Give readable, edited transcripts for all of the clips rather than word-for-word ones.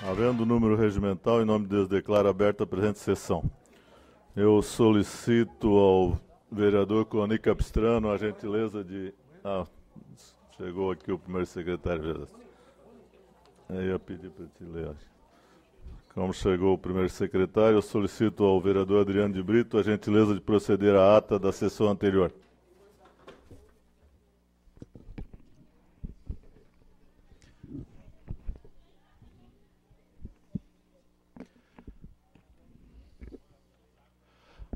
Havendo número regimental, em nome de Deus, declaro aberta a presente sessão. Eu solicito ao vereador Coni Capistrano a gentileza de... chegou aqui o primeiro secretário. Eu ia pedir para te ler. Como chegou o primeiro secretário, eu solicito ao vereador Adriano de Brito a gentileza de proceder à ata da sessão anterior.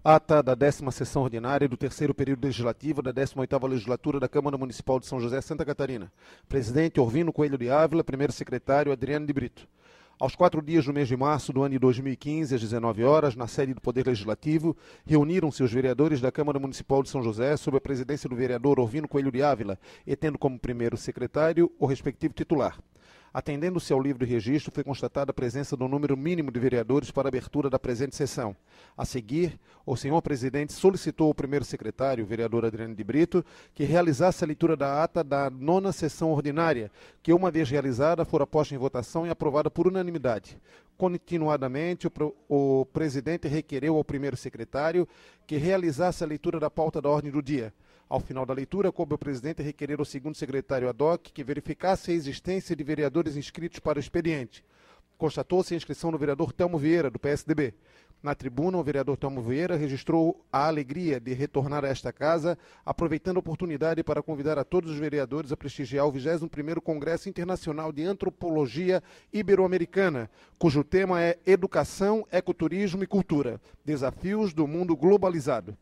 Ata da 10ª sessão ordinária do terceiro período legislativo da 18ª legislatura da Câmara Municipal de São José, Santa Catarina. Presidente Orvino Coelho de Ávila, primeiro secretário Adriano de Brito. Aos 4 dias do mês de março do ano de 2015, às 19 horas, na sede do Poder Legislativo, reuniram-se os vereadores da Câmara Municipal de São José sob a presidência do vereador Orvino Coelho de Ávila e tendo como primeiro secretário o respectivo titular. Atendendo-se ao livro de registro, foi constatada a presença do número mínimo de vereadores para a abertura da presente sessão. A seguir, o senhor presidente solicitou ao primeiro secretário, o vereador Adriano de Brito, que realizasse a leitura da ata da 9ª sessão ordinária, que, uma vez realizada, fora posta em votação e aprovada por unanimidade. Continuadamente, o presidente requereu ao primeiro secretário que realizasse a leitura da pauta da ordem do dia. Ao final da leitura, coube ao presidente requerer ao segundo secretário ad hoc que verificasse a existência de vereadores inscritos para o expediente. Constatou-se a inscrição do vereador Telmo Vieira, do PSDB. Na tribuna, o vereador Telmo Vieira registrou a alegria de retornar a esta casa, aproveitando a oportunidade para convidar a todos os vereadores a prestigiar o 21º Congresso Internacional de Antropologia Ibero-Americana, cujo tema é Educação, Ecoturismo e Cultura, Desafios do Mundo Globalizado.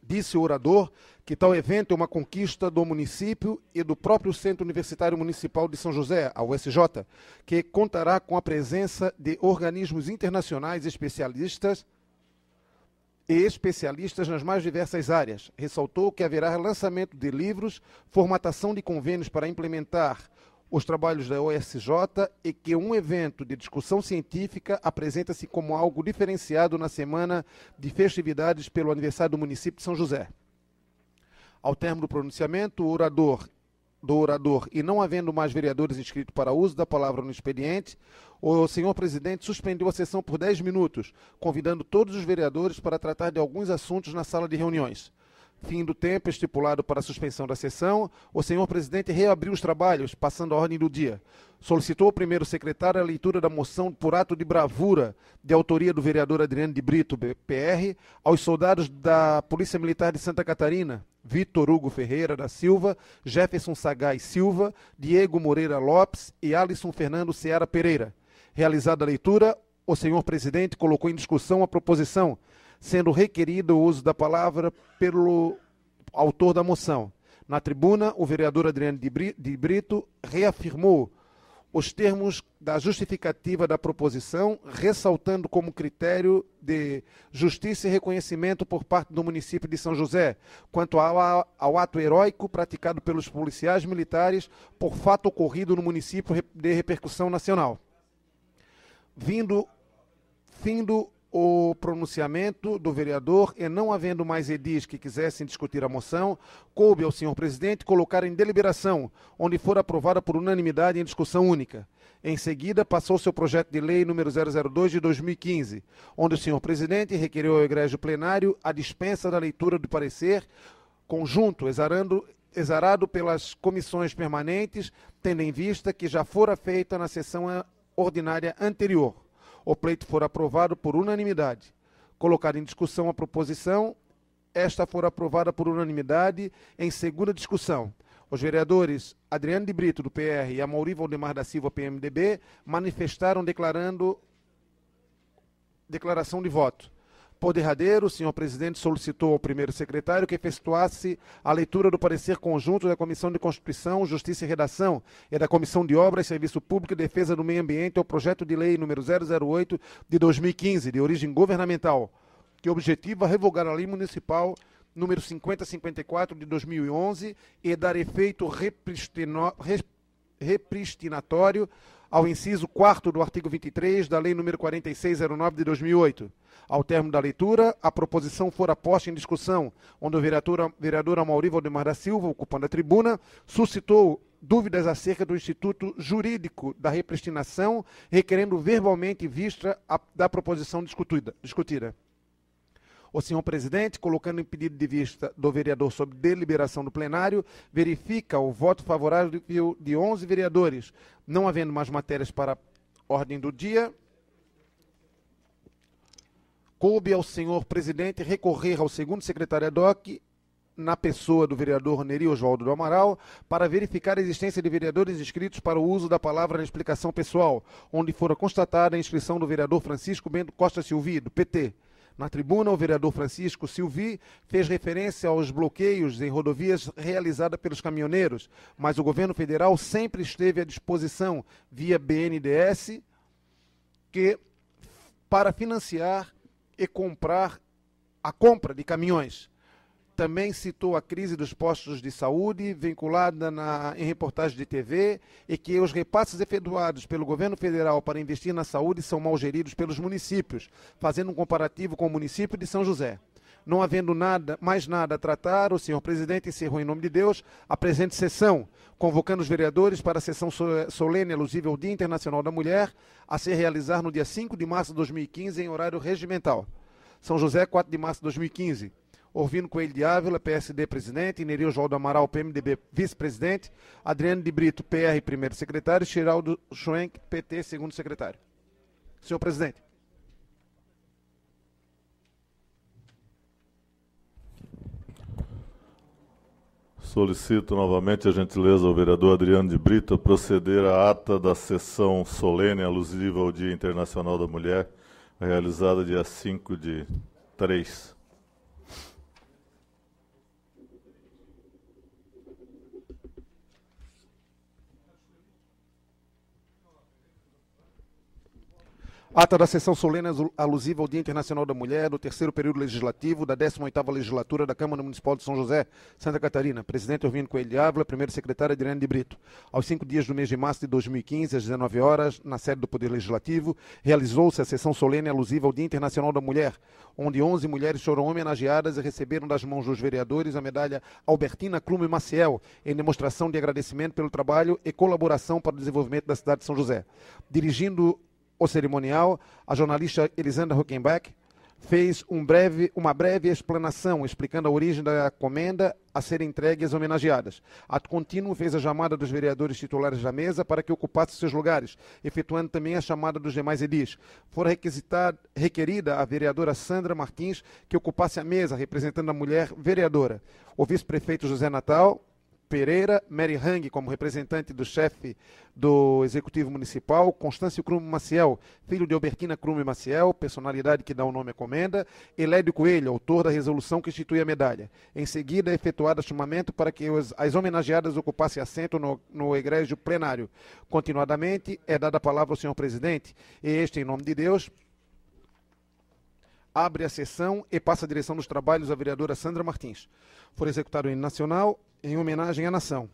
Disse o orador que tal evento é uma conquista do município e do próprio Centro Universitário Municipal de São José, a USJ, que contará com a presença de organismos internacionais e especialistas nas mais diversas áreas. Ressaltou que haverá lançamento de livros, formatação de convênios para implementar os trabalhos da USJ e que um evento de discussão científica apresenta-se como algo diferenciado na semana de festividades pelo aniversário do município de São José. Ao término do pronunciamento, o orador, e não havendo mais vereadores inscritos para uso da palavra no expediente, o senhor presidente suspendeu a sessão por 10 minutos, convidando todos os vereadores para tratar de alguns assuntos na sala de reuniões. Fim do tempo estipulado para a suspensão da sessão, o senhor presidente reabriu os trabalhos, passando a ordem do dia. Solicitou ao primeiro secretário a leitura da moção por ato de bravura, de autoria do vereador Adriano de Brito, PR, aos soldados da Polícia Militar de Santa Catarina, Vitor Hugo Ferreira da Silva, Jefferson Sagaz Silva, Diego Moreira Lopes e Alisson Fernando Seara Pereira. Realizada a leitura, o senhor presidente colocou em discussão a proposição, sendo requerido o uso da palavra pelo autor da moção. Na tribuna, o vereador Adriano de Brito reafirmou os termos da justificativa da proposição, ressaltando como critério de justiça e reconhecimento por parte do município de São José, quanto ao ato heróico praticado pelos policiais militares por fato ocorrido no município de repercussão nacional. Findo o pronunciamento do vereador e não havendo mais edis que quisessem discutir a moção, coube ao senhor presidente colocar em deliberação, onde for aprovada por unanimidade em discussão única. Em seguida, passou-se o projeto de lei número 002 de 2015, onde o senhor presidente requeriu ao egrégio plenário a dispensa da leitura do parecer conjunto, exarado pelas comissões permanentes, tendo em vista que já fora feita na sessão ordinária anterior. O pleito for aprovado por unanimidade. Colocada em discussão a proposição, esta for aprovada por unanimidade em segunda discussão. Os vereadores Adriano de Brito, do PR, e Amaury Valdemar da Silva, PMDB, manifestaram declaração de voto. Por derradeiro, o senhor presidente solicitou ao primeiro secretário que efetuasse a leitura do parecer conjunto da Comissão de Constituição, Justiça e Redação e da Comissão de Obras, Serviço Público e Defesa do Meio Ambiente ao projeto de lei número 008 de 2015, de origem governamental, que objetiva revogar a lei municipal número 5054 de 2011 e dar efeito repristinatório ao inciso 4º do artigo 23 da lei número 4609 de 2008. Ao término da leitura, a proposição fora posta em discussão, onde o vereador Amaury Valdemar da Silva, ocupando a tribuna, suscitou dúvidas acerca do instituto jurídico da repristinação, requerendo verbalmente vista da proposição discutida. O senhor presidente, colocando em pedido de vista do vereador sobre deliberação do plenário, verifica o voto favorável de 11 vereadores. Não havendo mais matérias para ordem do dia, coube ao senhor presidente recorrer ao segundo secretário ad hoc, na pessoa do vereador Neri Oswaldo do Amaral, para verificar a existência de vereadores inscritos para o uso da palavra na explicação pessoal, onde fora constatada a inscrição do vereador Francisco Bento Costa Silvi, do PT. Na tribuna, o vereador Francisco Silvi fez referência aos bloqueios em rodovias realizados pelos caminhoneiros, mas o governo federal sempre esteve à disposição, via BNDES, para financiar e comprar a compra de caminhões. Também citou a crise dos postos de saúde, vinculada em reportagem de TV, e que os repasses efetuados pelo governo federal para investir na saúde são mal geridos pelos municípios, fazendo um comparativo com o município de São José. Não havendo mais nada a tratar, o senhor presidente encerrou em nome de Deus a presente sessão, convocando os vereadores para a sessão solene alusiva ao Dia Internacional da Mulher, a se realizar no dia 5 de março de 2015, em horário regimental. São José, 4 de março de 2015. Orvino Coelho de Ávila, PSD, presidente. Neri Oswaldo Amaral, PMDB, vice-presidente. Adriano de Brito, PR, primeiro secretário. Geraldo Schwenk, PT, segundo secretário. Senhor presidente. Solicito novamente a gentileza ao vereador Adriano de Brito a proceder à ata da sessão solene alusiva ao Dia Internacional da Mulher, realizada dia 5/3. Ata da sessão solene alusiva ao Dia Internacional da Mulher, do terceiro período legislativo da 18ª legislatura da Câmara Municipal de São José, Santa Catarina. Presidente Orvino Coelho de Ávila, primeiro secretário Adriano de Brito. Aos 5 dias do mês de março de 2015, às 19 horas, na sede do Poder Legislativo, realizou-se a sessão solene alusiva ao Dia Internacional da Mulher, onde 11 mulheres foram homenageadas e receberam das mãos dos vereadores a medalha Albertina Clume Maciel, em demonstração de agradecimento pelo trabalho e colaboração para o desenvolvimento da cidade de São José. Dirigindo o cerimonial, a jornalista Elisandra Huckenbeck fez uma breve explanação, explicando a origem da comenda a ser entregue às homenageadas. Ato contínuo fez a chamada dos vereadores titulares da mesa para que ocupassem seus lugares, efetuando também a chamada dos demais edis. Fora requerida a vereadora Sandra Martins que ocupasse a mesa, representando a mulher vereadora. O vice-prefeito José Natal Pereira, Mary Hang como representante do chefe do Executivo Municipal, Constâncio Crume Maciel, filho de Albertina Crume Maciel, personalidade que dá o nome à comenda, e Lédio Coelho, autor da resolução que institui a medalha. Em seguida, é efetuado chamamento para que as homenageadas ocupassem assento no egrégio plenário. Continuadamente, é dada a palavra ao senhor presidente, e este, em nome de Deus, abre a sessão e passa a direção dos trabalhos à vereadora Sandra Martins. For executado o hino nacional em homenagem à nação.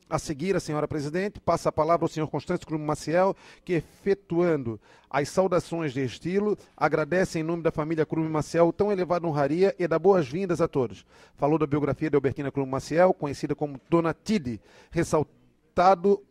A seguir, a senhora presidente passa a palavra ao senhor Constâncio Crume Maciel, que, efetuando as saudações de estilo, agradece em nome da família Crume Maciel tão elevada honraria e dá boas-vindas a todos. Falou da biografia de Albertina Crume Maciel, conhecida como Dona Tide, ressaltado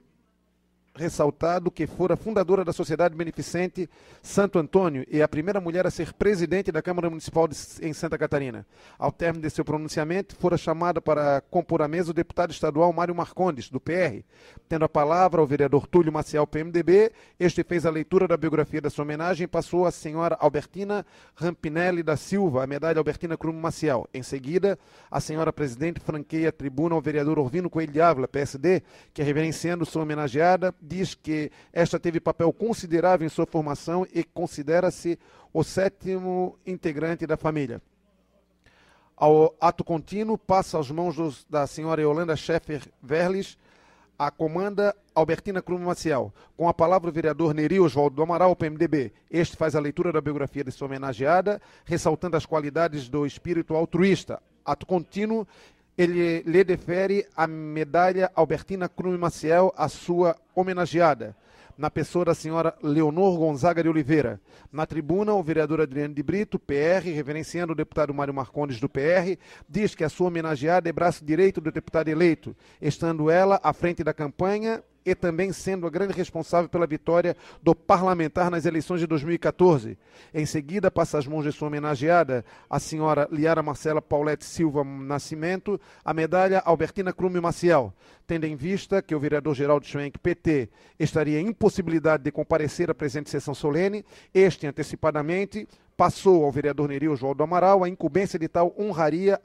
que fora fundadora da Sociedade Beneficente Santo Antônio e a primeira mulher a ser presidente da Câmara Municipal em Santa Catarina. Ao término de seu pronunciamento, fora chamada para compor a mesa o deputado estadual Mário Marcondes, do PR. Tendo a palavra ao vereador Túlio Maciel, PMDB, este fez a leitura da biografia da sua homenagem e passou à senhora Albertina Rampinelli da Silva, a medalha Albertina Crume Maciel. Em seguida, a senhora presidente franqueia a tribuna ao vereador Orvino Coelho de Ávila, PSD, que, reverenciando sua homenageada, diz que esta teve papel considerável em sua formação e considera-se o 7º integrante da família. Ao ato contínuo, passa às mãos da senhora Yolanda Scheffer Verlis a comanda Albertina Crume Maciel. Com a palavra o vereador Neri Oswaldo do Amaral, PMDB. Este faz a leitura da biografia de sua homenageada, ressaltando as qualidades do espírito altruísta. Ato contínuo, ele lhe defere a medalha Albertina Crume Maciel à sua homenageada. na pessoa da senhora Leonor Gonzaga de Oliveira. Na tribuna, o vereador Adriano de Brito, PR, reverenciando o deputado Mário Marcondes do PR, diz que a sua homenageada é braço direito do deputado eleito, estando ela à frente da campanha e também sendo a grande responsável pela vitória do parlamentar nas eleições de 2014. Em seguida, passa as mãos de sua homenageada, a senhora Liara Marcela Paulette Silva Nascimento, a medalha Albertina Crume Maciel, tendo em vista que o vereador Geraldo Schwenk, PT, estaria em impossibilidade de comparecer à presente sessão solene, este, antecipadamente, passou ao vereador Neri Oswaldo Amaral a incumbência de tal honraria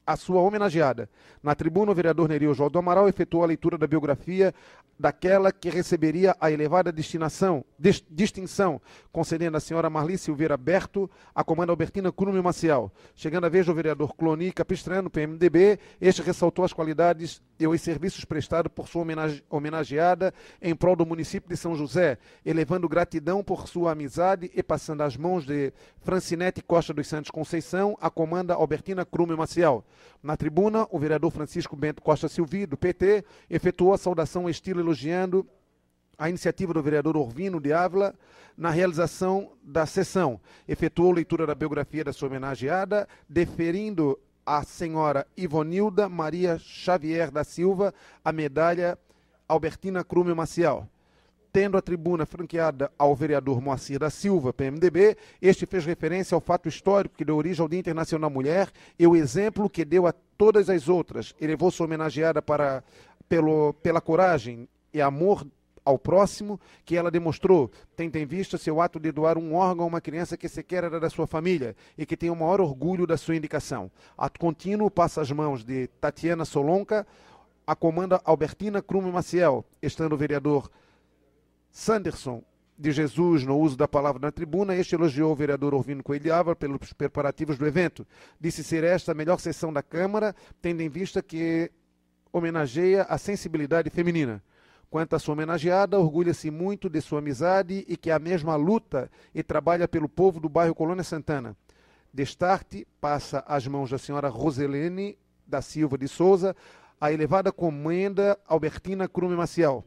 a sua homenageada. Na tribuna, o vereador Neri Oswaldo Amaral efetuou a leitura da biografia daquela que receberia a elevada distinção, concedendo à senhora Marli Silveira Berto a comanda Albertina Crume Maciel. Chegando a vez do vereador Cloni Capistrano, PMDB, este ressaltou as qualidades e os serviços prestados por sua homenageada em prol do município de São José, elevando gratidão por sua amizade e passando às mãos de Francinete Costa dos Santos Conceição a comanda Albertina Crume Maciel. Na tribuna, o vereador Francisco Bento Costa Silvi, do PT, efetuou a saudação estilo elogiando a iniciativa do vereador Orvino de Ávila na realização da sessão. Efetuou leitura da biografia da sua homenageada, deferindo à senhora Ivonilda Maria Xavier da Silva a medalha Albertina Crume Maciel. Tendo a tribuna franqueada ao vereador Moacir da Silva, PMDB, este fez referência ao fato histórico que deu origem ao Dia Internacional da Mulher e o exemplo que deu a todas as outras. Elevou sua homenageada pela coragem e amor ao próximo que ela demonstrou, tendo em vista seu ato de doar um órgão a uma criança que sequer era da sua família e que tem o maior orgulho da sua indicação. Ato contínuo passa às mãos de Tatiana Solonca, a comanda Albertina Crume Maciel, estando o vereador Sanderson de Jesus no uso da palavra na tribuna. Este elogiou o vereador Orvino Coelho de Ávila pelos preparativos do evento. Disse ser esta a melhor sessão da Câmara, tendo em vista que homenageia a sensibilidade feminina. Quanto à sua homenageada, orgulha-se muito de sua amizade e que a mesma luta e trabalha pelo povo do bairro Colônia Santana. Destarte passa às mãos da senhora Roselene da Silva de Souza a elevada comenda Albertina Crume Maciel.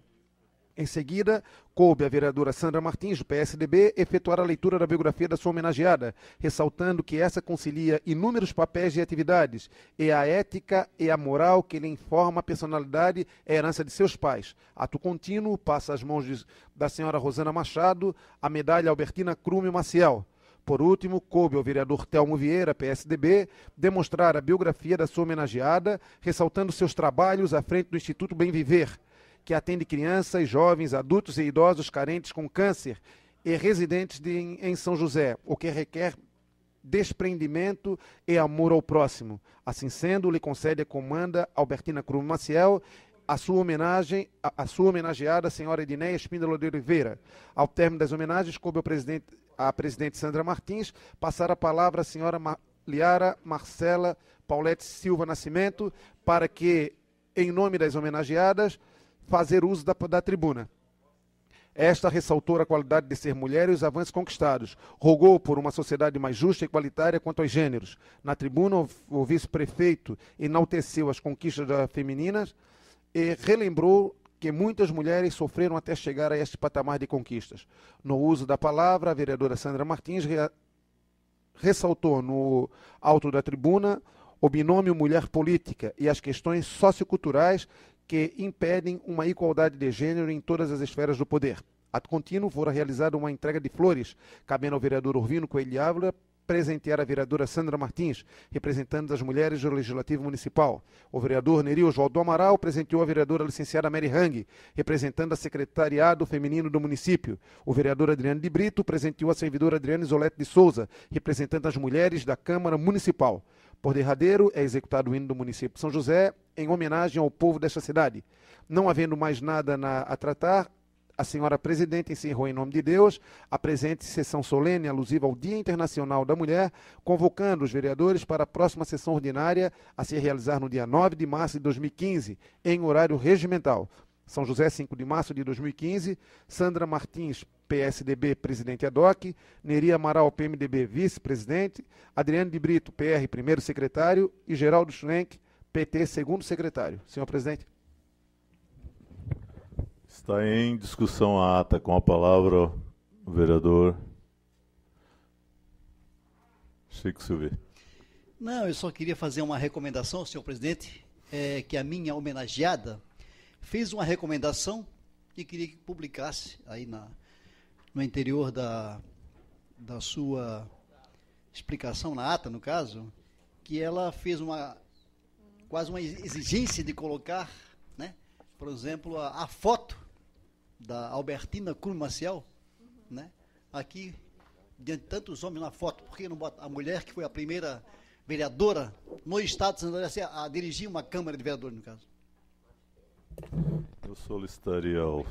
Em seguida, coube à vereadora Sandra Martins, do PSDB, efetuar a leitura da biografia da sua homenageada, ressaltando que essa concilia inúmeros papéis e atividades, e a ética e a moral que lhe informa a personalidade e a herança de seus pais. Ato contínuo, passa às mãos da senhora Rosana Machado a medalha Albertina Crume Maciel. Por último, coube ao vereador Telmo Vieira, PSDB, demonstrar a biografia da sua homenageada, ressaltando seus trabalhos à frente do Instituto Bem Viver, que atende crianças, jovens, adultos e idosos carentes com câncer e residentes em São José, o que requer desprendimento e amor ao próximo. Assim sendo, lhe concede a comanda Albertina Crume Maciel a sua homenageada, a senhora Edinéia Espíndola de Oliveira. Ao término das homenagens, coube à presidente Sandra Martins passar a palavra à senhora Liara Marcela Paulette Silva Nascimento para que, em nome das homenageadas, fazer uso da tribuna. Esta ressaltou a qualidade de ser mulher e os avanços conquistados. Rogou por uma sociedade mais justa e igualitária quanto aos gêneros. Na tribuna, o vice-prefeito enalteceu as conquistas femininas e relembrou que muitas mulheres sofreram até chegar a este patamar de conquistas. No uso da palavra, a vereadora Sandra Martins ressaltou no alto da tribuna o binômio mulher política e as questões socioculturais que impedem uma igualdade de gênero em todas as esferas do poder. Ato contínuo, fora realizada uma entrega de flores, cabendo ao vereador Orvino Coelho de Ávila presentear a vereadora Sandra Martins, representando as mulheres do Legislativo Municipal. O vereador Neri Oswaldo Amaral presenteou a vereadora licenciada Mary Hang, representando a Secretariado Feminino do município. O vereador Adriano de Brito presenteou a servidora Adriana Isolete de Souza, representando as mulheres da Câmara Municipal. Por derradeiro, é executado o hino do município de São José, em homenagem ao povo desta cidade. Não havendo mais nada a tratar, a senhora presidente encerrou em nome de Deus a presente sessão solene alusiva ao Dia Internacional da Mulher, convocando os vereadores para a próxima sessão ordinária a se realizar no dia 9 de março de 2015, em horário regimental. São José, 5 de março de 2015, Sandra Martins, PSDB, presidente ad hoc, Neri Amaral, PMDB, vice-presidente, Adriano de Brito, PR, primeiro secretário, e Geraldo Schwenk, PT, segundo secretário. Senhor presidente. Está em discussão a ata. Com a palavra o vereador Chico Silveira. Não, eu só queria fazer uma recomendação, senhor presidente, que a minha homenageada fez uma recomendação e queria que publicasse aí no interior da sua explicação, na ata, no caso, que ela fez quase uma exigência de colocar, né, por exemplo, a foto da Albertina Cruz Maciel, né, aqui, diante de tantos homens na foto. Por que não bota a mulher que foi a primeira vereadora no estado de Santa Catarina a dirigir uma Câmara de Vereadores, no caso? Eu solicitaria ao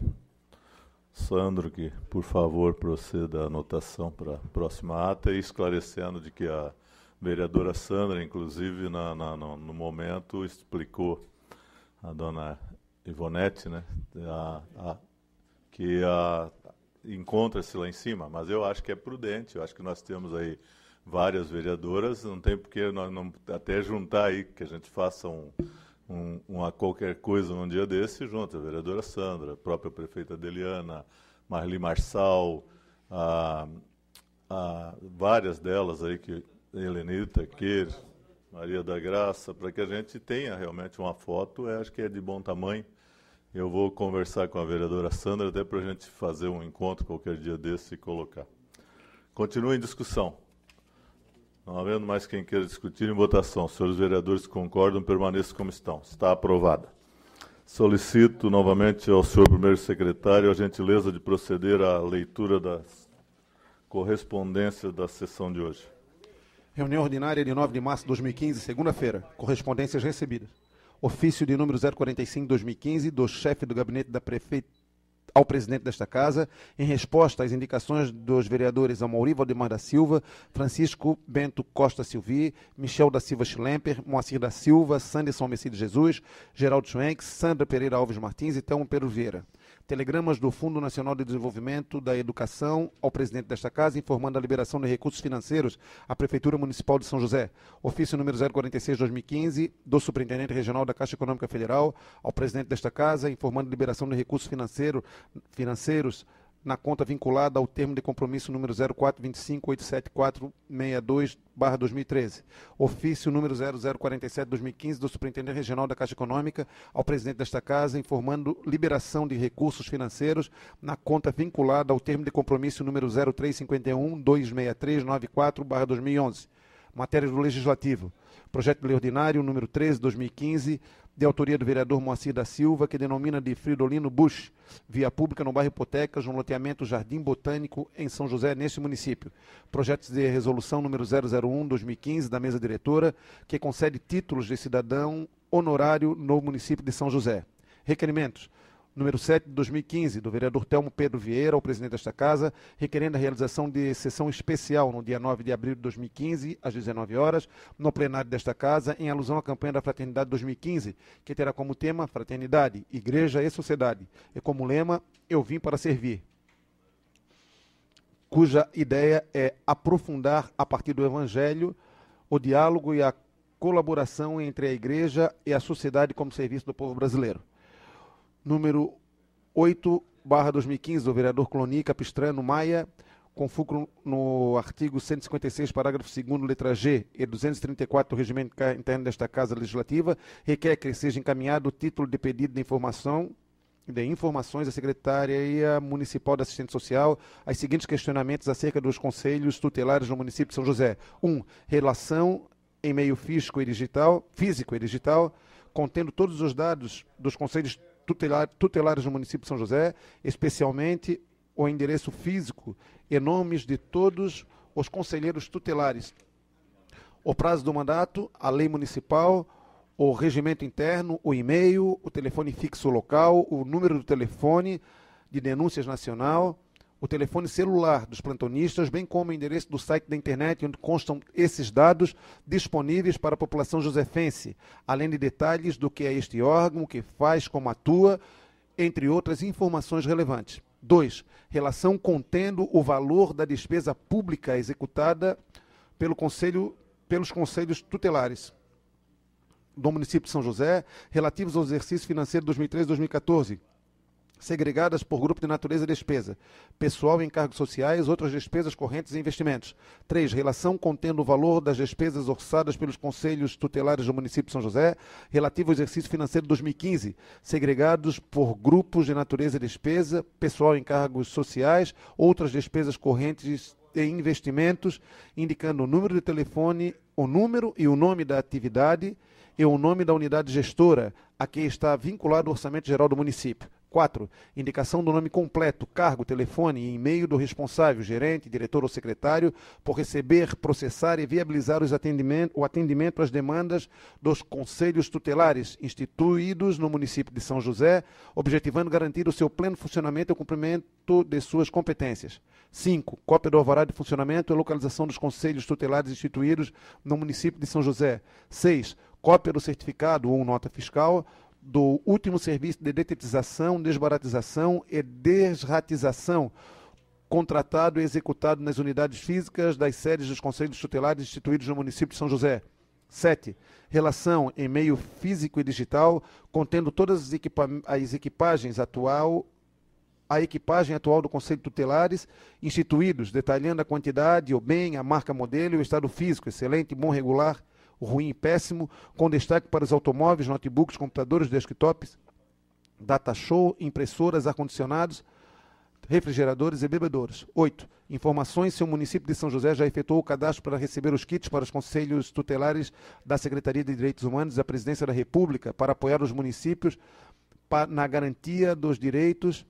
Sandro que, por favor, proceda a anotação para a próxima ata, e esclarecendo de que a vereadora Sandra, inclusive, no momento, explicou, a dona Ivonete, né, que encontra-se lá em cima, mas eu acho que é prudente, eu acho que nós temos aí várias vereadoras, não tem porque nós não até juntar aí, que a gente faça uma qualquer coisa num dia desse, junto a vereadora Sandra, a própria prefeita Adeliana, Marli Marçal, várias delas aí, Helenita, Queir, Maria da Graça, para que a gente tenha realmente uma foto, acho que é de bom tamanho. Eu vou conversar com a vereadora Sandra, até para a gente fazer um encontro qualquer dia desse e colocar. Continua em discussão. Não havendo mais quem queira discutir, em votação. Os senhores vereadores concordam, permaneçam como estão. Está aprovada. Solicito novamente ao senhor primeiro secretário a gentileza de proceder à leitura das correspondências da sessão de hoje. Reunião ordinária de 9 de março de 2015, segunda-feira. Correspondências recebidas. Ofício de número 045/2015 do chefe do gabinete da prefeita ao presidente desta casa, em resposta às indicações dos vereadores Amaury Valdemar da Silva, Francisco Bento Costa Silvi, Michel da Silva Schlemper, Moacir da Silva, Sanderson Messias Jesus, Geraldo Schwenks, Sandra Pereira Alves Martins e Telmo Pedro Vieira. Telegramas do Fundo Nacional de Desenvolvimento da Educação ao presidente desta casa, informando a liberação de recursos financeiros à Prefeitura Municipal de São José. Ofício número 046/2015 do Superintendente Regional da Caixa Econômica Federal ao presidente desta casa, informando a liberação de recursos financeiros na conta vinculada ao termo de compromisso número 0425874662/2013. Ofício número 0047/2015 do Superintendente Regional da Caixa Econômica ao presidente desta casa, informando liberação de recursos financeiros na conta vinculada ao termo de compromisso número 035126394/2011. Matérias do Legislativo. Projeto de Lei Ordinário número 13/2015, de autoria do vereador Moacir da Silva, que denomina de Fridolino Bush, via pública no bairro Hipotecas, no loteamento Jardim Botânico, em São José, neste município. Projetos de resolução número 001/2015, da mesa diretora, que concede títulos de cidadão honorário no município de São José. Requerimentos. Número 7 de 2015, do vereador Telmo Pedro Vieira, ao presidente desta casa, requerendo a realização de sessão especial no dia 9 de abril de 2015, às 19 horas, no plenário desta casa, em alusão à campanha da Fraternidade 2015, que terá como tema Fraternidade, Igreja e Sociedade, e como lema, Eu Vim para Servir, cuja ideia é aprofundar, a partir do Evangelho, o diálogo e a colaboração entre a Igreja e a sociedade como serviço do povo brasileiro. Número 8/2015, do vereador Cloni Capistrano Maia, com fulcro no artigo 156, parágrafo 2º, letra G, e 234 do Regimento Interno desta Casa Legislativa, requer que seja encaminhado o título de pedido de informações à Secretaria Municipal de Assistência Social, aos seguintes questionamentos acerca dos conselhos tutelares no município de São José. 1. Relação em meio físico e digital, contendo todos os dados dos conselhos tutelares no município de São José, especialmente o endereço físico e nomes de todos os conselheiros tutelares, o prazo do mandato, a lei municipal, o regimento interno, o e-mail, o telefone fixo local, o número do telefone de denúncias nacional, o telefone celular dos plantonistas, bem como o endereço do site da internet, onde constam esses dados disponíveis para a população josefense, além de detalhes do que é este órgão, o que faz, como atua, entre outras informações relevantes. 2. Relação contendo o valor da despesa pública executada pelos conselhos tutelares do município de São José, relativos ao exercício financeiro 2013-2014, segregadas por grupo de natureza e despesa. Pessoal e encargos sociais, outras despesas correntes e investimentos. 3. Relação contendo o valor das despesas orçadas pelos conselhos tutelares do município de São José, relativo ao exercício financeiro de 2015, segregados por grupos de natureza e despesa, pessoal e encargos sociais, outras despesas correntes e investimentos, indicando o número de telefone, o número e o nome da atividade e o nome da unidade gestora a que está vinculado o orçamento geral do município. 4. Indicação do nome completo, cargo, telefone e e-mail do responsável, gerente, diretor ou secretário, por receber, processar e viabilizar o atendimento às demandas dos conselhos tutelares instituídos no município de São José, objetivando garantir o seu pleno funcionamento e o cumprimento de suas competências. 5. Cópia do alvará de funcionamento e localização dos conselhos tutelares instituídos no município de São José. 6. Cópia do certificado ou nota fiscal do último serviço de detetização, desbaratização e desratização contratado e executado nas unidades físicas das sedes dos conselhos tutelares instituídos no município de São José. 7. Relação em meio físico e digital, contendo todas as equipagens atual, a equipagem atual do Conselho Tutelares instituídos, detalhando a quantidade, o bem, a marca modelo e o estado físico, excelente, bom, regular, ruim e péssimo, com destaque para os automóveis, notebooks, computadores, desktops, data show, impressoras, ar-condicionados, refrigeradores e bebedouros. 8. Informações se o município de São José já efetuou o cadastro para receber os kits para os conselhos tutelares da Secretaria de Direitos Humanos e da Presidência da República para apoiar os municípios na garantia dos direitos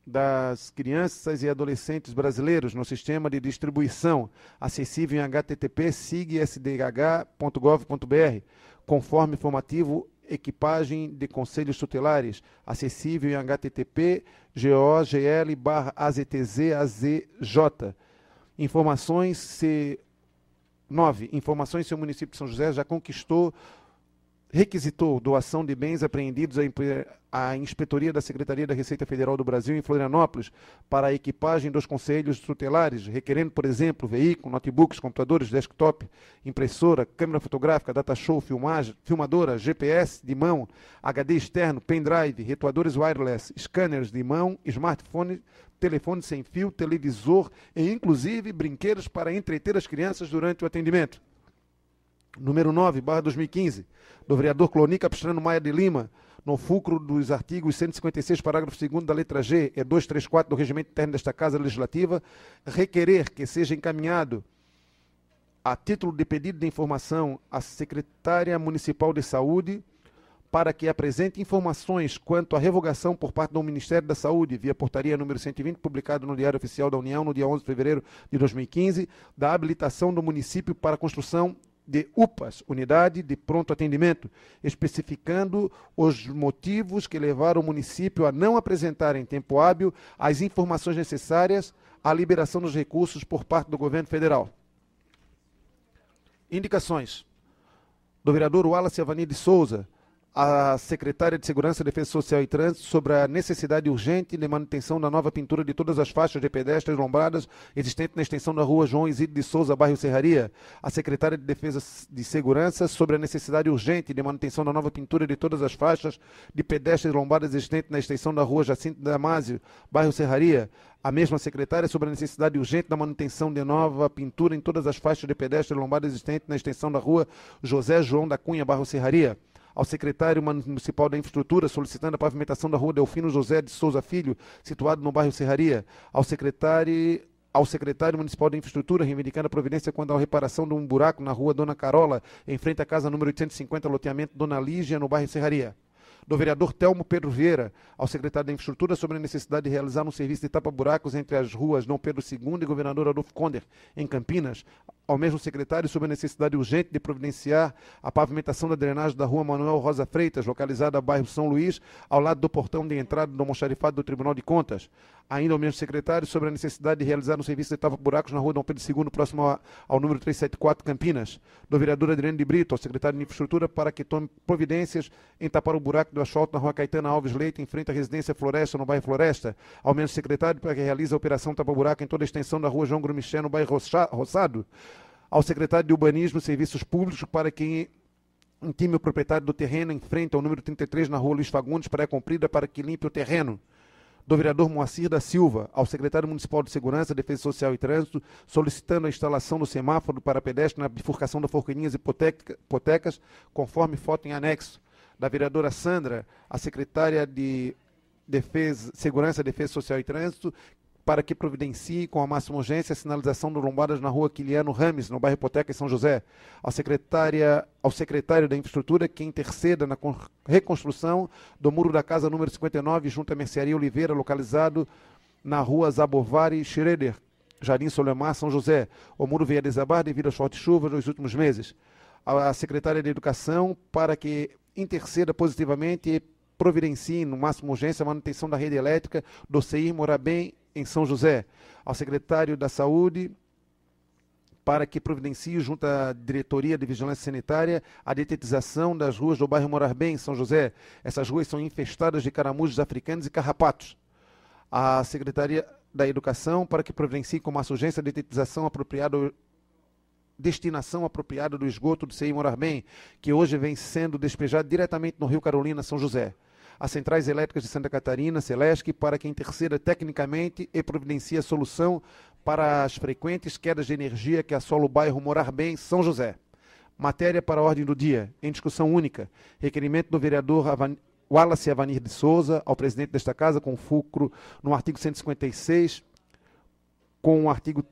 das crianças e adolescentes brasileiros no sistema de distribuição, acessível em http://sig.sdh.gov.br, conforme informativo equipagem de conselhos tutelares, acessível em http://gogl/aztzazj. Informações se 9. Informações se o município de São José já requisitou doação de bens apreendidos à Inspetoria da Secretaria da Receita Federal do Brasil em Florianópolis para a equipagem dos conselhos tutelares, requerendo, por exemplo, veículo, notebooks, computadores, desktop, impressora, câmera fotográfica, data show, filmadora, GPS de mão, HD externo, pendrive, retuadores wireless, scanners de mão, smartphone, telefone sem fio, televisor e, inclusive, brinquedos para entreter as crianças durante o atendimento. Número 9/2015, do vereador Cloni Capistrano Maia de Lima, no fulcro dos artigos 156, parágrafo 2º da letra G e 234 do Regimento Interno desta Casa Legislativa, requerer que seja encaminhado a título de pedido de informação à Secretária Municipal de Saúde para que apresente informações quanto à revogação por parte do Ministério da Saúde, via portaria número 120, publicado no Diário Oficial da União no dia 11 de fevereiro de 2015, da habilitação do município para a construção de UPAs, Unidade de Pronto Atendimento, especificando os motivos que levaram o município a não apresentar em tempo hábil as informações necessárias à liberação dos recursos por parte do governo federal. Indicações do vereador Wallace Avani de Souza, a secretária de Segurança, Defesa Social e Trânsito sobre a necessidade urgente de manutenção da nova pintura de todas as faixas de pedestres lombradas existentes na extensão da rua João Isidro de Souza, bairro Serraria. A secretária de Defesa de Segurança sobre a necessidade urgente de manutenção da nova pintura de todas as faixas de pedestres lombradas existentes na extensão da rua Jacinto Damásio, bairro Serraria. A mesma secretária sobre a necessidade urgente da manutenção de nova pintura em todas as faixas de pedestres lombradas existentes na extensão da rua José João da Cunha, bairro Serraria. Ao secretário municipal da Infraestrutura, solicitando a pavimentação da rua Delfino José de Souza Filho, situado no bairro Serraria. Ao secretário municipal da Infraestrutura, reivindicando a providência quanto à reparação de um buraco na rua Dona Carola, em frente à casa número 850, loteamento Dona Lígia, no bairro Serraria. Do vereador Telmo Pedro Vieira, ao secretário da Infraestrutura, sobre a necessidade de realizar um serviço de tapa-buracos entre as ruas Dom Pedro II e Governador Adolfo Conder, em Campinas. Ao mesmo secretário, sobre a necessidade urgente de providenciar a pavimentação da drenagem da rua Manuel Rosa Freitas, localizada no bairro São Luís, ao lado do portão de entrada do almoxarifado do Tribunal de Contas. Ainda ao mesmo secretário, sobre a necessidade de realizar um serviço de tapa-buracos na rua Dom Pedro II, próximo ao número 374, Campinas. Do vereador Adriano de Brito, ao secretário de Infraestrutura, para que tome providências em tapar o buraco do asfalto na rua Caetana Alves Leite, em frente à residência Floresta, no bairro Floresta. Ao mesmo secretário, para que realize a operação tapa-buraco em toda a extensão da rua João Grumiché, no bairro Roçado. Ao secretário de Urbanismo e Serviços Públicos, para que intime o proprietário do terreno em frente ao número 33, na rua Luiz Fagundes, Praia Comprida, para que limpe o terreno. do vereador Moacir da Silva ao secretário municipal de Segurança, Defesa Social e Trânsito, solicitando a instalação do semáforo para pedestre na bifurcação da Forquilinhas e Hipotecas, conforme foto em anexo. Da vereadora Sandra, a secretária de Segurança, Defesa Social e Trânsito, para que providencie com a máxima urgência a sinalização de lombadas na rua Quiliano Rames, no bairro Hipoteca, em São José. Ao secretário da Infraestrutura que interceda na reconstrução do muro da casa número 59, junto à Mercearia Oliveira, localizado na rua Zabovari Schroeder, Jardim Solemar, São José. O muro veio a desabar devido às fortes chuvas nos últimos meses. A secretária de Educação para que interceda positivamente e providencie, no máximo urgência, a manutenção da rede elétrica do CEIR Morabem, em São José. Ao secretário da Saúde para que providencie, junto à Diretoria de Vigilância Sanitária, a detetização das ruas do bairro Morabem, em São José. Essas ruas são infestadas de caramujos africanos e carrapatos. A Secretaria da Educação para que providencie com máxima urgência a detetização apropriada, destinação apropriada do esgoto do CEI Morabem, que hoje vem sendo despejado diretamente no Rio Carolina, São José. As Centrais Elétricas de Santa Catarina, Celesc, para que interceda tecnicamente e providencie a solução para as frequentes quedas de energia que assolam o bairro Morabem, São José. Matéria para a ordem do dia, em discussão única. Requerimento do vereador Wallace Avanir de Souza ao presidente desta Casa, com fulcro no artigo 156, com o artigo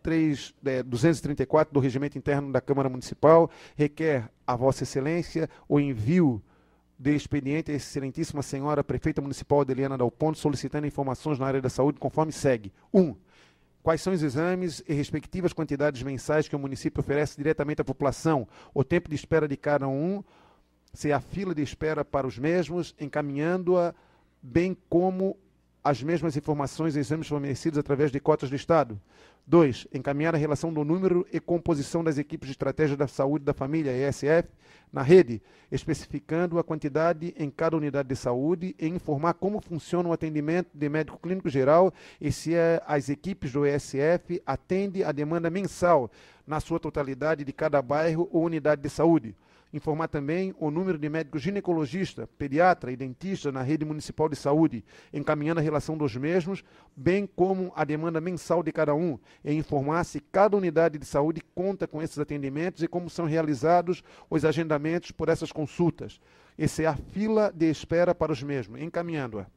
234 do Regimento Interno da Câmara Municipal, requer a Vossa Excelência o envio de expediente à excelentíssima senhora prefeita municipal Adeliana Dal Ponte, solicitando informações na área da saúde conforme segue. 1. Quais são os exames e respectivas quantidades mensais que o município oferece diretamente à população, o tempo de espera de cada um, se há fila de espera para os mesmos, encaminhando-a, bem como as mesmas informações e exames fornecidos através de cotas do Estado. 2. Encaminhar a relação do número e composição das equipes de estratégia da saúde da família, ESF, na rede, especificando a quantidade em cada unidade de saúde e informar como funciona o atendimento de médico clínico geral e se as equipes do ESF atendem a demanda mensal na sua totalidade de cada bairro ou unidade de saúde. Informar também o número de médicos ginecologista, pediatra e dentista na rede municipal de saúde, encaminhando a relação dos mesmos, bem como a demanda mensal de cada um, e informar se cada unidade de saúde conta com esses atendimentos e como são realizados os agendamentos por essas consultas, e se há fila de espera para os mesmos, encaminhando-a.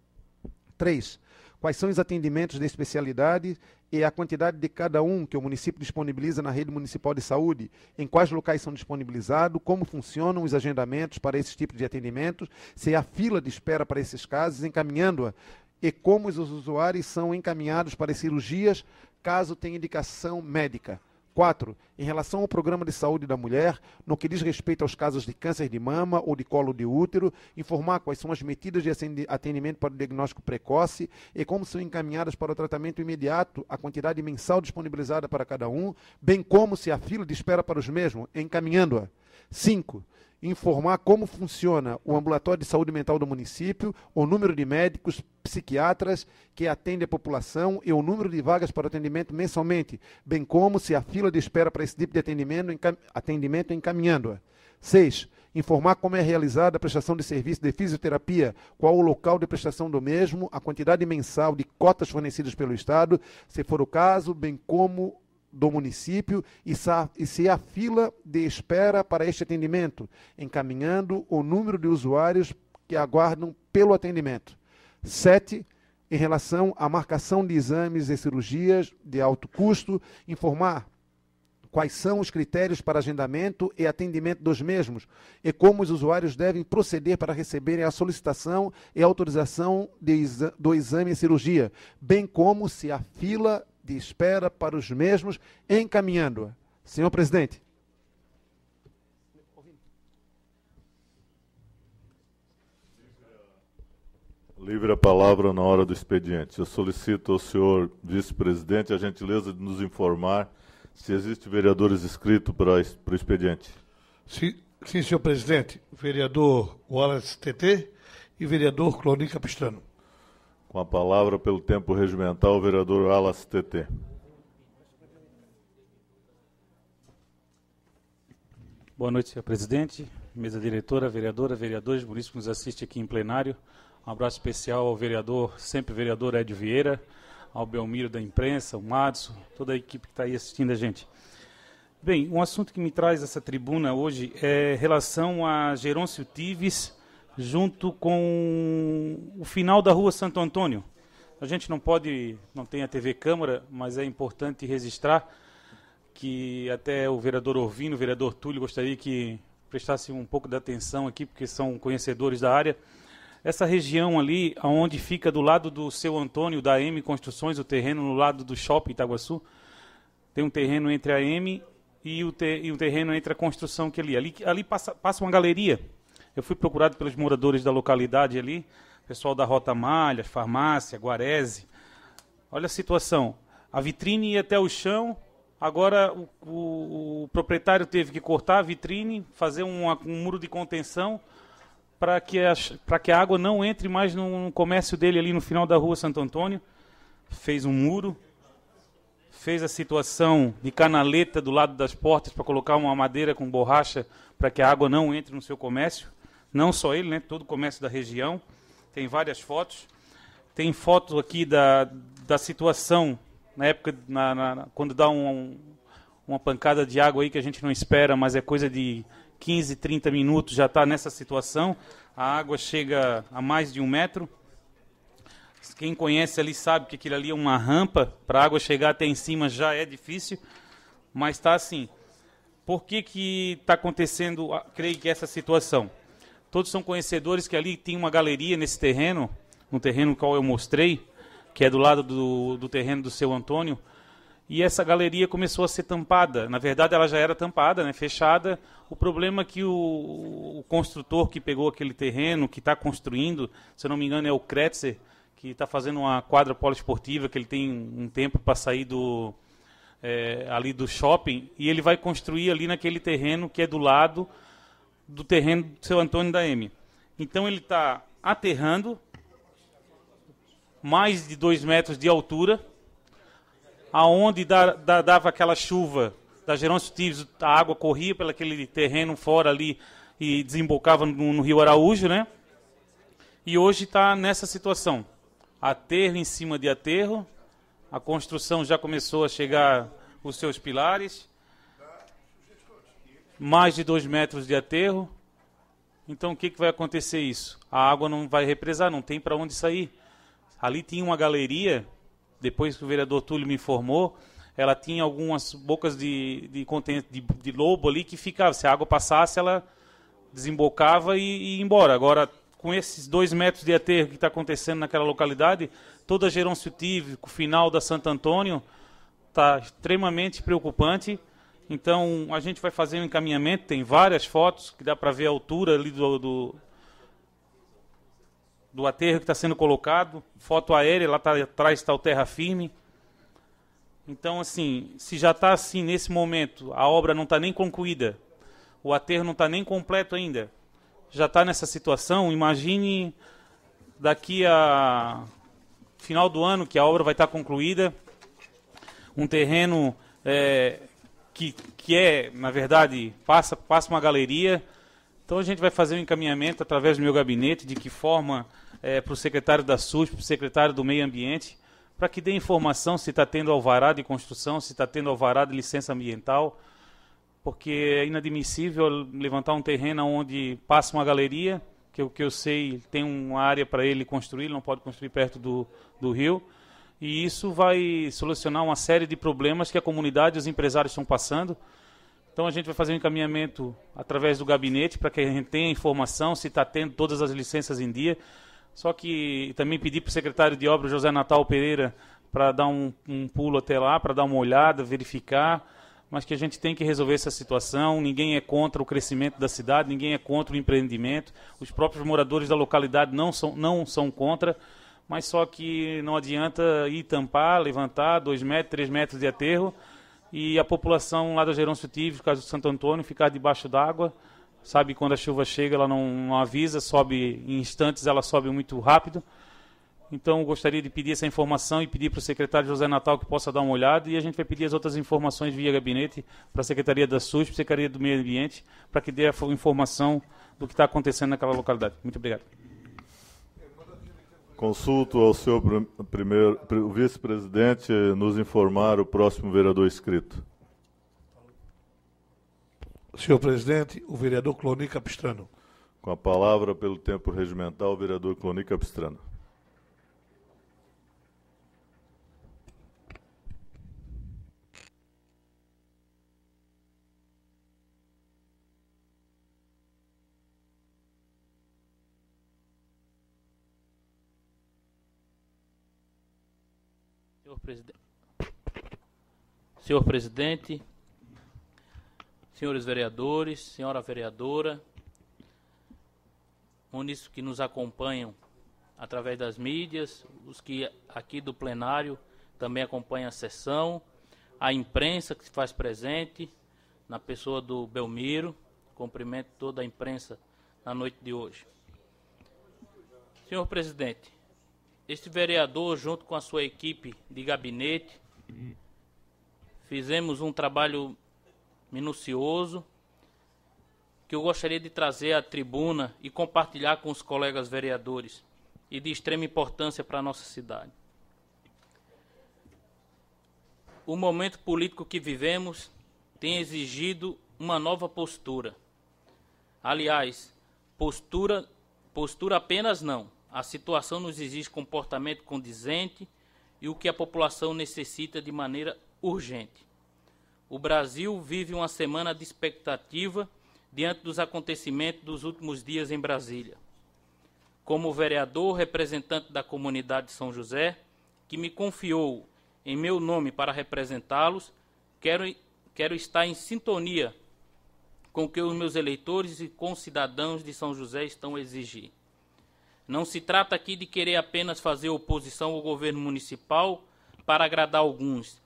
3. Quais são os atendimentos de especialidade e a quantidade de cada um que o município disponibiliza na rede municipal de saúde, em quais locais são disponibilizados, como funcionam os agendamentos para esses tipos de atendimentos, se há fila de espera para esses casos, encaminhando-a, e como os usuários são encaminhados para cirurgias, caso tenha indicação médica. 4. Em relação ao programa de saúde da mulher, no que diz respeito aos casos de câncer de mama ou de colo de útero, informar quais são as medidas de atendimento para o diagnóstico precoce e como são encaminhadas para o tratamento imediato, a quantidade mensal disponibilizada para cada um, bem como se há fila de espera para os mesmos, encaminhando-a. 5. Informar como funciona o ambulatório de saúde mental do município, o número de médicos, psiquiatras que atendem a população e o número de vagas para atendimento mensalmente, bem como se há fila de espera para esse tipo de atendimento encaminhando-a. 6. Informar como é realizada a prestação de serviço de fisioterapia, qual o local de prestação do mesmo, a quantidade mensal de cotas fornecidas pelo Estado, se for o caso, bem como do município e se há fila de espera para este atendimento, encaminhando o número de usuários que aguardam pelo atendimento. 7. Em relação à marcação de exames e cirurgias de alto custo, informar quais são os critérios para agendamento e atendimento dos mesmos e como os usuários devem proceder para receberem a solicitação e autorização do exame e cirurgia, bem como se há fila de espera para os mesmos, encaminhando-a. Senhor presidente. Livre a palavra na hora do expediente. Eu solicito ao senhor vice-presidente a gentileza de nos informar se existe vereadores inscritos para o expediente. Sim, senhor presidente. Vereador Wallace TT e vereador Cloninho Capistrano. Com a palavra, pelo tempo regimental, o vereador Wallace TT. Boa noite, senhor presidente, mesa diretora, vereadora, vereadores, munícipes que nos assistem aqui em plenário, Um abraço especial ao vereador, sempre vereador Edio Vieira, ao Belmiro da imprensa, o Madson, toda a equipe que está aí assistindo a gente. Bem, um assunto que me traz essa tribuna hoje é relação a Gerôncio Tives, junto com o final da Rua Santo Antônio. A gente não tem a TV Câmara, mas é importante registrar que até o vereador Orvino, o vereador Túlio, gostaria que prestasse um pouco de atenção aqui, porque são conhecedores da área. Essa região ali, onde fica do lado do Seu Antônio, da AM Construções, o terreno no lado do Shopping Itaguaçu, tem um terreno entre a AM e o terreno entre a construção que ali passa uma galeria. Eu fui procurado pelos moradores da localidade ali, pessoal da Rota Malha, farmácia, Guarese. Olha a situação. A vitrine ia até o chão, agora o proprietário teve que cortar a vitrine, fazer um muro de contenção para que a água não entre mais no comércio dele ali no final da Rua Santo Antônio. Fez um muro. Fez a situação de canaleta do lado das portas para colocar uma madeira com borracha para que a água não entre no seu comércio. Não só ele, né? Todo o comércio da região. Tem várias fotos. Tem fotos aqui da situação, na época, quando dá uma pancada de água aí que a gente não espera, mas é coisa de 15, 30 minutos, já está nessa situação. A água chega a mais de 1 metro. Quem conhece ali sabe que aquilo ali é uma rampa, para a água chegar até em cima já é difícil, mas está assim. Por que está acontecendo, creio que essa situação? Todos são conhecedores que ali tem uma galeria nesse terreno, no terreno qual eu mostrei, que é do lado do terreno do Seu Antônio, e essa galeria começou a ser tampada. Na verdade, ela já era tampada, né, fechada. O problema é que o construtor que pegou aquele terreno, que está construindo, se eu não me engano é o Kretzer, que está fazendo uma quadra poliesportiva, que ele tem um tempo para sair ali do shopping, e ele vai construir ali naquele terreno que é do lado do terreno do Seu Antônio da M. Então ele está aterrando mais de 2 metros de altura, aonde dava aquela chuva da Gerôncio Tives, a água corria pelo aquele terreno fora ali e desembocava no Rio Araújo, né? E hoje está nessa situação. Aterro em cima de aterro, a construção já começou a chegar os seus pilares, mais de 2 metros de aterro. Então o que vai acontecer isso? A água não vai represar, não tem para onde sair. Ali tinha uma galeria, depois que o vereador Túlio me informou, ela tinha algumas bocas de lobo ali que ficava, se a água passasse ela desembocava e ia embora. Agora, com esses 2 metros de aterro que está acontecendo naquela localidade, toda a Gerôncio Tives, o final da Santo Antônio, está extremamente preocupante. Então, a gente vai fazer um encaminhamento, tem várias fotos, que dá para ver a altura ali do aterro que está sendo colocado, foto aérea, lá atrás está o terra firme. Então, assim, se já está assim nesse momento, a obra não está nem concluída, o aterro não está nem completo ainda, já está nessa situação, imagine daqui a final do ano, que a obra vai estar concluída, um terreno que na verdade, passa uma galeria. Então a gente vai fazer um encaminhamento através do meu gabinete, de que forma para o secretário da SUSP, para o secretário do Meio Ambiente, para que dê informação se está tendo alvará de construção, se está tendo alvará de licença ambiental, porque é inadmissível levantar um terreno onde passa uma galeria, que o que eu sei tem uma área para ele construir, ele não pode construir perto do rio, e isso vai solucionar uma série de problemas que a comunidade e os empresários estão passando. Então a gente vai fazer um encaminhamento através do gabinete para que a gente tenha informação se está tendo todas as licenças em dia. Só que também pedi para o secretário de obras, José Natal Pereira, para dar um pulo até lá, para dar uma olhada, verificar, mas que a gente tem que resolver essa situação. Ninguém é contra o crescimento da cidade, ninguém é contra o empreendimento, os próprios moradores da localidade não são contra, mas só que não adianta ir tampar, levantar 2 metros, 3 metros de aterro, e a população lá da Gerôncio Tives, caso do Santo Antônio, ficar debaixo d'água. Sabe, quando a chuva chega, ela não avisa, sobe em instantes, ela sobe muito rápido. Então, eu gostaria de pedir essa informação e pedir para o secretário José Natal que possa dar uma olhada, e a gente vai pedir as outras informações via gabinete para a Secretaria da SUSP, Secretaria do Meio Ambiente, para que dê a informação do que está acontecendo naquela localidade. Muito obrigado. Consulto ao senhor o vice-presidente nos informar o próximo vereador inscrito. Senhor presidente, o vereador Cloni Capistrano. Com a palavra, pelo tempo regimental, o vereador Cloni Capistrano. Senhor presidente, senhores vereadores, senhora vereadora, munícipes que nos acompanham através das mídias, os que aqui do plenário também acompanham a sessão, a imprensa que se faz presente, na pessoa do Belmiro, cumprimento toda a imprensa na noite de hoje. Senhor presidente, este vereador, junto com a sua equipe de gabinete, fizemos um trabalho minucioso que eu gostaria de trazer à tribuna e compartilhar com os colegas vereadores e de extrema importância para a nossa cidade. O momento político que vivemos tem exigido uma nova postura. Aliás, postura apenas não. A situação nos exige comportamento condizente e o que a população necessita de maneira urgente. O Brasil vive uma semana de expectativa diante dos acontecimentos dos últimos dias em Brasília. Como vereador representante da comunidade de São José, que me confiou em meu nome para representá-los, quero estar em sintonia com o que os meus eleitores e concidadãos de São José estão a exigir. Não se trata aqui de querer apenas fazer oposição ao governo municipal para agradar alguns.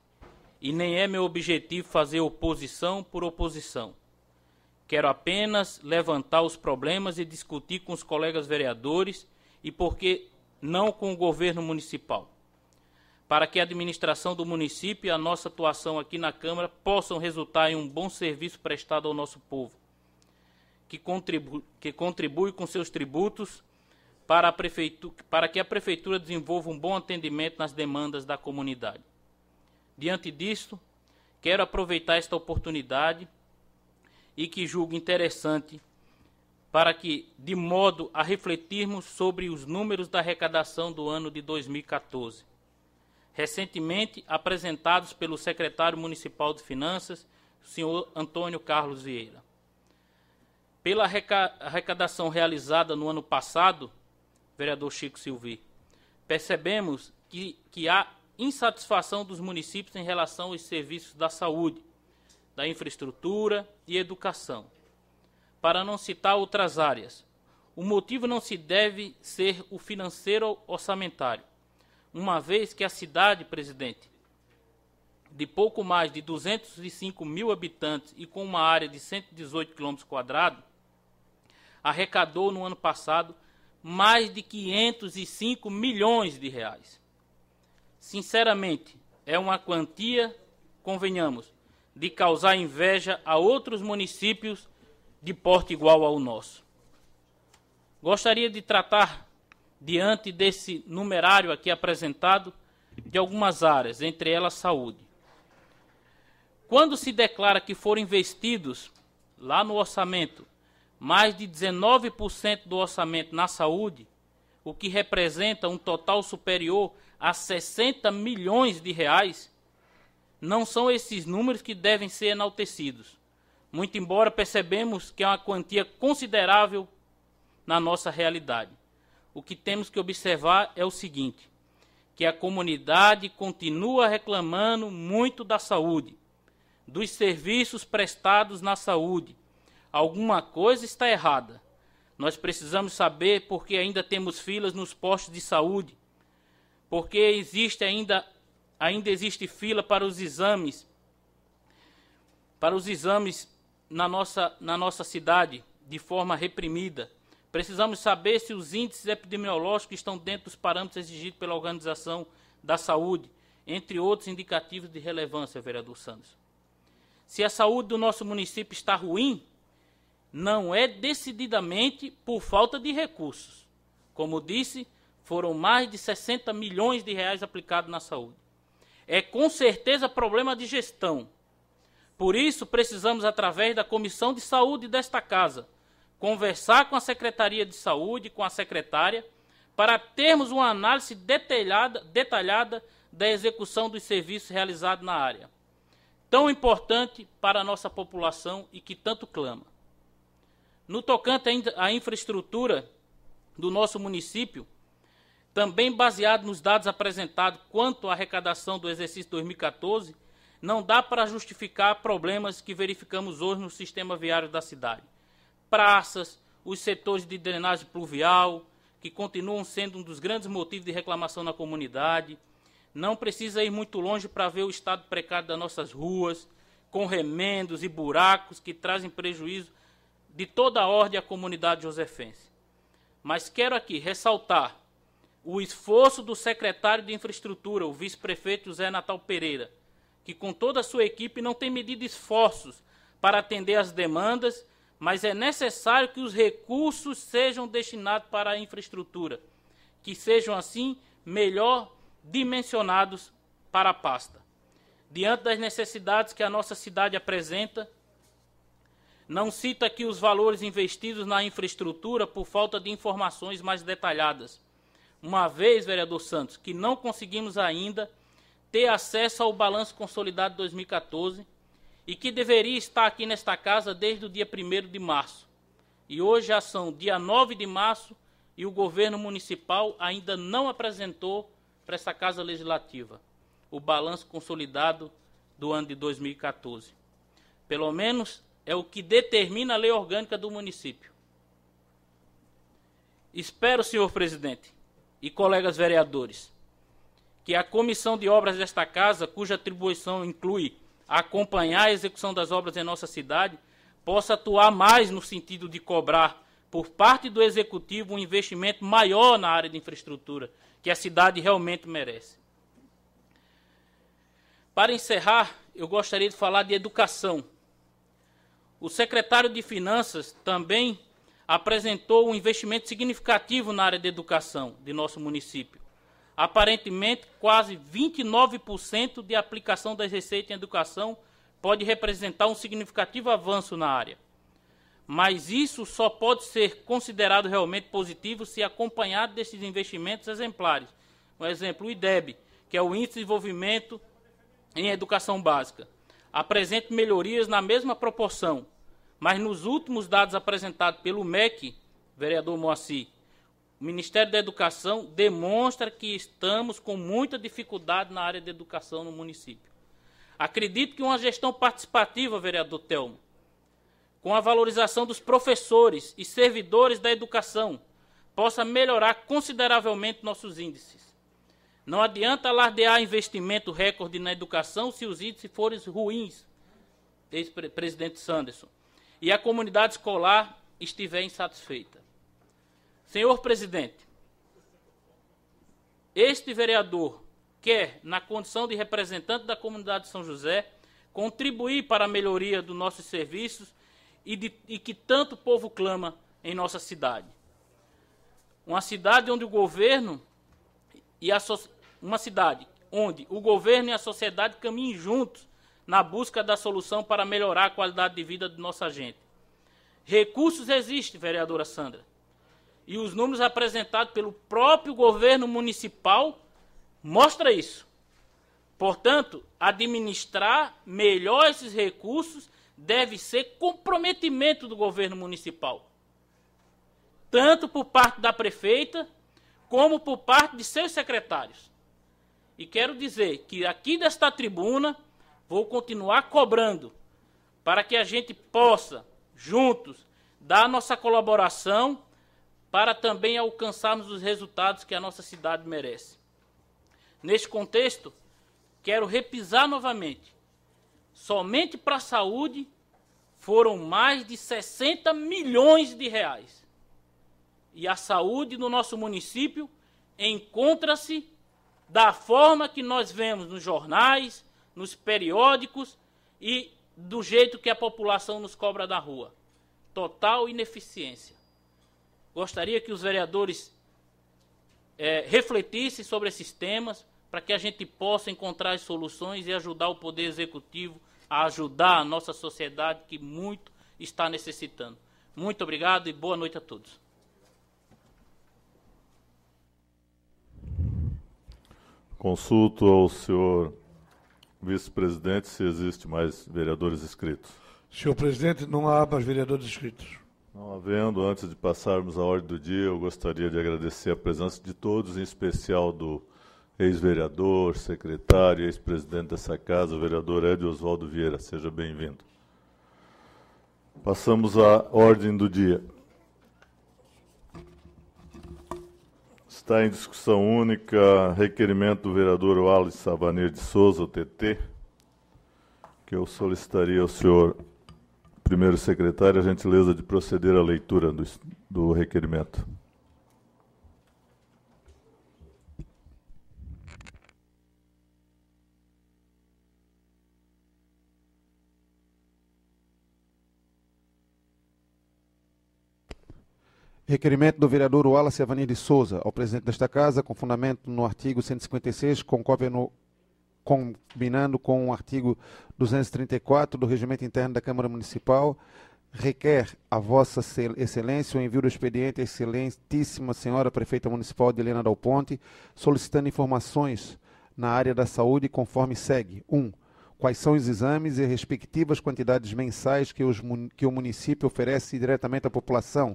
E nem é meu objetivo fazer oposição por oposição. Quero apenas levantar os problemas e discutir com os colegas vereadores e, por que não, com o governo municipal, para que a administração do município e a nossa atuação aqui na Câmara possam resultar em um bom serviço prestado ao nosso povo, que contribui com seus tributos para que a Prefeitura desenvolva um bom atendimento nas demandas da comunidade. Diante disto, quero aproveitar esta oportunidade e que julgo interessante para que, de modo a refletirmos sobre os números da arrecadação do ano de 2014, recentemente apresentados pelo secretário municipal de Finanças, o senhor Antônio Carlos Vieira. Pela arrecadação realizada no ano passado, vereador Chico Silvi, percebemos que há insatisfação dos municípios em relação aos serviços da saúde, da infraestrutura e educação. Para não citar outras áreas, o motivo não se deve ser o financeiro orçamentário, uma vez que a cidade, presidente, de pouco mais de 205 mil habitantes e com uma área de 118 km², arrecadou no ano passado mais de 505 milhões de reais. Sinceramente, é uma quantia, convenhamos, de causar inveja a outros municípios de porte igual ao nosso. Gostaria de tratar, diante desse numerário aqui apresentado, de algumas áreas, entre elas saúde. Quando se declara que foram investidos, lá no orçamento, mais de 19% do orçamento na saúde, o que representa um total superior a 60 milhões de reais, não são esses números que devem ser enaltecidos. Muito embora percebemos que é uma quantia considerável na nossa realidade. O que temos que observar é o seguinte, que a comunidade continua reclamando muito da saúde, dos serviços prestados na saúde. Alguma coisa está errada. Nós precisamos saber por que ainda temos filas nos postos de saúde, porque ainda existe fila para os exames na nossa cidade, de forma reprimida. Precisamos saber se os índices epidemiológicos estão dentro dos parâmetros exigidos pela Organização da Saúde, entre outros indicativos de relevância, vereador Santos. Se a saúde do nosso município está ruim, não é decididamente por falta de recursos. Como disse, Foram mais de 60 milhões de reais aplicados na saúde. É com certeza problema de gestão. Por isso, precisamos, através da Comissão de Saúde desta Casa, conversar com a Secretaria de Saúde, com a secretária, para termos uma análise detalhada da execução dos serviços realizados na área, tão importante para a nossa população e que tanto clama. No tocante à infraestrutura do nosso município, também baseado nos dados apresentados quanto à arrecadação do exercício 2014, não dá para justificar problemas que verificamos hoje no sistema viário da cidade. Praças, os setores de drenagem pluvial, que continuam sendo um dos grandes motivos de reclamação na comunidade. Não precisa ir muito longe para ver o estado precário das nossas ruas, com remendos e buracos que trazem prejuízo de toda a ordem à comunidade josefense. Mas quero aqui ressaltar o esforço do secretário de Infraestrutura, o vice-prefeito José Natal Pereira, que com toda a sua equipe não tem medido esforços para atender às demandas, mas é necessário que os recursos sejam destinados para a infraestrutura, que sejam, assim, melhor dimensionados para a pasta. Diante das necessidades que a nossa cidade apresenta, não cito aqui os valores investidos na infraestrutura por falta de informações mais detalhadas. Uma vez, vereador Santos, que não conseguimos ainda ter acesso ao balanço consolidado de 2014 e que deveria estar aqui nesta casa desde o dia 1º de março. E hoje já são dia 9 de março e o governo municipal ainda não apresentou para essa Casa Legislativa o balanço consolidado do ano de 2014. Pelo menos é o que determina a lei orgânica do município. Espero, senhor presidente e colegas vereadores, que a comissão de obras desta casa, cuja atribuição inclui acompanhar a execução das obras em nossa cidade, possa atuar mais no sentido de cobrar, por parte do Executivo, um investimento maior na área de infraestrutura, que a cidade realmente merece. Para encerrar, eu gostaria de falar de educação. O secretário de Finanças também apresentou um investimento significativo na área de educação de nosso município. Aparentemente, quase 29% de aplicação das receitas em educação pode representar um significativo avanço na área. Mas isso só pode ser considerado realmente positivo se acompanhado desses investimentos exemplares. Um exemplo, o IDEB, que é o Índice de Desenvolvimento em Educação Básica, apresenta melhorias na mesma proporção, mas nos últimos dados apresentados pelo MEC, vereador Moacir, o Ministério da Educação demonstra que estamos com muita dificuldade na área de educação no município. Acredito que uma gestão participativa, vereador Telmo, com a valorização dos professores e servidores da educação, possa melhorar consideravelmente nossos índices. Não adianta alardear investimento recorde na educação se os índices forem ruins, ex-presidente Sanderson, e a comunidade escolar estiver insatisfeita. Senhor presidente, este vereador quer, na condição de representante da comunidade de São José, contribuir para a melhoria dos nossos serviços e que tanto o povo clama em nossa cidade. Uma cidade onde o governo e uma cidade onde o governo e a sociedade caminhem juntos na busca da solução para melhorar a qualidade de vida de nossa gente. Recursos existem, vereadora Sandra, e os números apresentados pelo próprio governo municipal mostram isso. Portanto, administrar melhor esses recursos deve ser comprometimento do governo municipal, tanto por parte da prefeita, como por parte de seus secretários. E quero dizer que aqui desta tribuna vou continuar cobrando para que a gente possa, juntos, dar a nossa colaboração para também alcançarmos os resultados que a nossa cidade merece. Neste contexto, quero repisar novamente. Somente para a saúde foram mais de 60 milhões de reais. E a saúde no nosso município encontra-se da forma que nós vemos nos jornais, nos periódicos e do jeito que a população nos cobra da rua. Total ineficiência. Gostaria que os vereadores refletisse sobre esses temas para que a gente possa encontrar as soluções e ajudar o Poder Executivo a ajudar a nossa sociedade que muito está necessitando. Muito obrigado e boa noite a todos. Consulto ao senhor vice-presidente se existe mais vereadores inscritos. Senhor presidente, não há mais vereadores inscritos. Não havendo, antes de passarmos à ordem do dia, eu gostaria de agradecer a presença de todos, em especial do ex-vereador, secretário, ex-presidente dessa casa, o vereador Edio Oswaldo Vieira. Seja bem-vindo. Passamos à ordem do dia. Está em discussão única requerimento do vereador Wallace Savanir de Souza, o TT, que eu solicitaria ao senhor primeiro secretário a gentileza de proceder à leitura do requerimento. Requerimento do vereador Wallace Savanir de Souza ao presidente desta Casa, com fundamento no artigo 156, com cópia combinando com o artigo 234 do Regimento Interno da Câmara Municipal, requer a Vossa Excelência o envio do expediente à Excelentíssima Senhora Prefeita Municipal de Helena Dal Ponte, solicitando informações na área da saúde conforme segue. 1. Quais são os exames e respectivas quantidades mensais que o município oferece diretamente à população?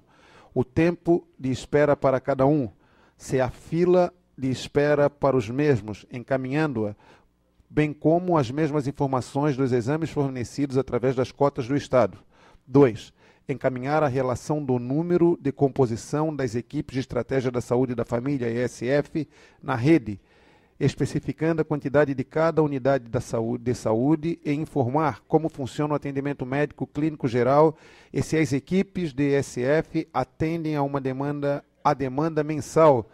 O tempo de espera para cada um, se a fila de espera para os mesmos, encaminhando-a, bem como as mesmas informações dos exames fornecidos através das cotas do Estado. 2. Encaminhar a relação do número de composição das equipes de estratégia da saúde da família, ESF, na rede, especificando a quantidade de cada unidade de saúde e informar como funciona o atendimento médico clínico geral e se as equipes de ESF atendem a demanda mensal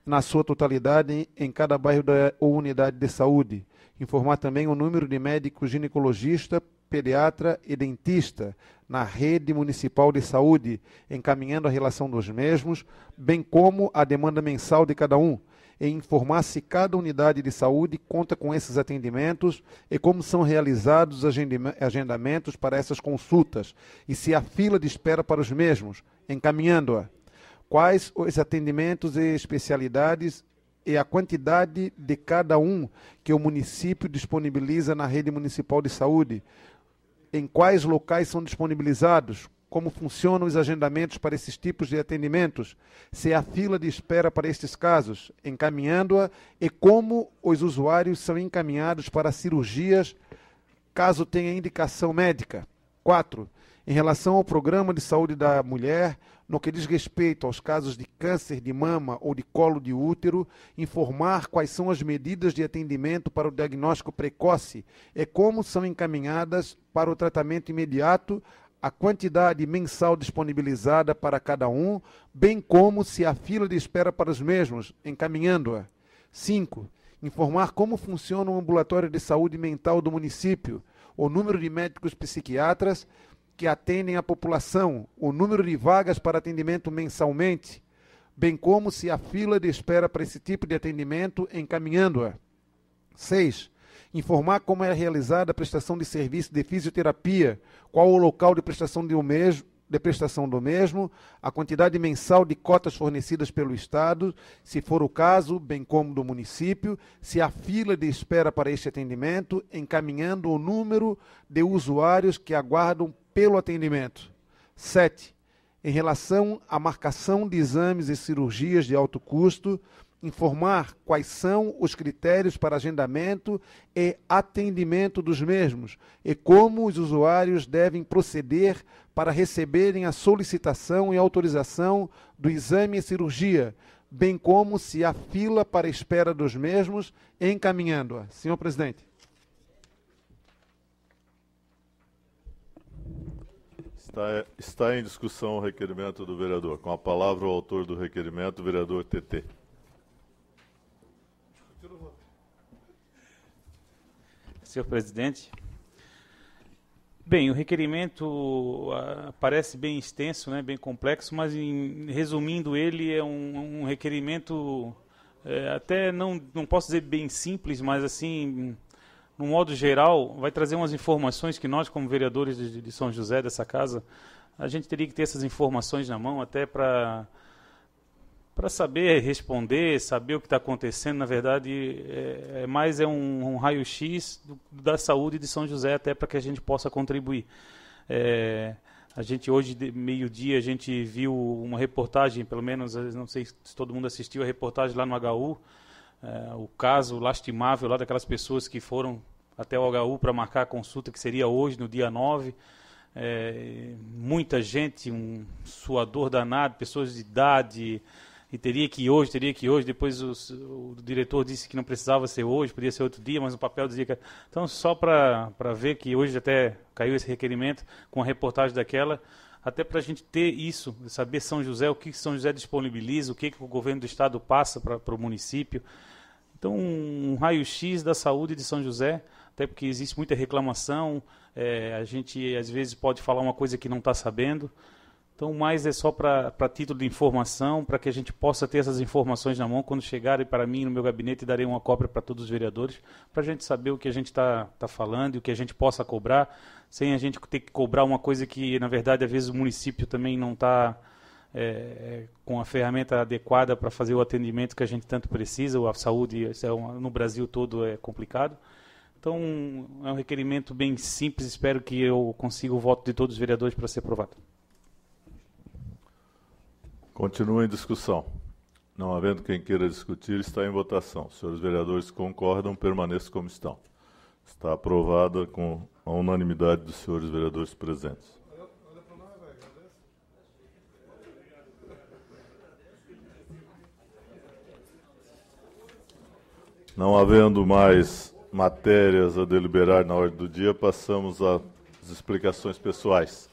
na sua totalidade em cada bairro ou unidade de saúde. Informar também o número de médicos ginecologista, pediatra e dentista na rede municipal de saúde, encaminhando a relação dos mesmos, bem como a demanda mensal de cada um, e informar se cada unidade de saúde conta com esses atendimentos e como são realizados os agendamentos para essas consultas, e se há fila de espera para os mesmos, encaminhando-a. Quais os atendimentos e especialidades e a quantidade de cada um que o município disponibiliza na rede municipal de saúde, em quais locais são disponibilizados, como funcionam os agendamentos para esses tipos de atendimentos, se há fila de espera para estes casos, encaminhando-a, e como os usuários são encaminhados para cirurgias, caso tenha indicação médica. 4. Em relação ao programa de saúde da mulher, no que diz respeito aos casos de câncer de mama ou de colo de útero, informar quais são as medidas de atendimento para o diagnóstico precoce e como são encaminhadas para o tratamento imediato, a quantidade mensal disponibilizada para cada um, bem como se há fila de espera para os mesmos, encaminhando-a. 5. Informar como funciona o ambulatório de saúde mental do município, o número de médicos psiquiatras que atendem a população, o número de vagas para atendimento mensalmente, bem como se há fila de espera para esse tipo de atendimento, encaminhando-a. 6. Informar como é realizada a prestação de serviço de fisioterapia, qual o local de prestação do mesmo, a quantidade mensal de cotas fornecidas pelo Estado, se for o caso, bem como do município, se há fila de espera para este atendimento, encaminhando o número de usuários que aguardam pelo atendimento. 7. Em relação à marcação de exames e cirurgias de alto custo, informar quais são os critérios para agendamento e atendimento dos mesmos e como os usuários devem proceder para receberem a solicitação e autorização do exame e cirurgia, bem como se há fila para espera dos mesmos, encaminhando-a. Senhor presidente. Está em discussão o requerimento do vereador. Com a palavra o autor do requerimento, o vereador TT. Senhor presidente, bem, o requerimento parece bem extenso, né, bem complexo, mas resumindo ele, é um requerimento até não posso dizer bem simples, mas assim, no modo geral, vai trazer umas informações que nós, como vereadores de São José, dessa casa, a gente teria que ter essas informações na mão até para saber responder, saber o que está acontecendo. Na verdade, mais um raio-x da saúde de São José, até para que a gente possa contribuir. A gente hoje, meio-dia, a gente viu uma reportagem, pelo menos, não sei se todo mundo assistiu a reportagem lá no HU, o caso lastimável lá daquelas pessoas que foram até o HU para marcar a consulta, que seria hoje, no dia 9. Muita gente, um suador danado, pessoas de idade, e teria que ir hoje, depois o diretor disse que não precisava ser hoje, podia ser outro dia, mas o papel dizia que... Então, só para ver que hoje até caiu esse requerimento, com a reportagem daquela, até para a gente ter isso, saber São José, o que São José disponibiliza, o que o governo do estado passa para o município. Então, um raio-x da saúde de São José, até porque existe muita reclamação, a gente às vezes pode falar uma coisa que não está sabendo. Então, mais é só para título de informação, para que a gente possa ter essas informações na mão. Quando chegarem para mim no meu gabinete, darei uma cópia para todos os vereadores, para a gente saber o que a gente está falando e o que a gente possa cobrar, sem a gente ter que cobrar uma coisa que, na verdade, às vezes o município também não está com a ferramenta adequada para fazer o atendimento que a gente tanto precisa. A saúde no Brasil todo é complicado. Então, é um requerimento bem simples. Espero que eu consiga o voto de todos os vereadores para ser aprovado. Continua em discussão. Não havendo quem queira discutir, está em votação. Os senhores vereadores concordam, permaneçam como estão. Está aprovada com a unanimidade dos senhores vereadores presentes. Não havendo mais matérias a deliberar na ordem do dia, passamos às explicações pessoais.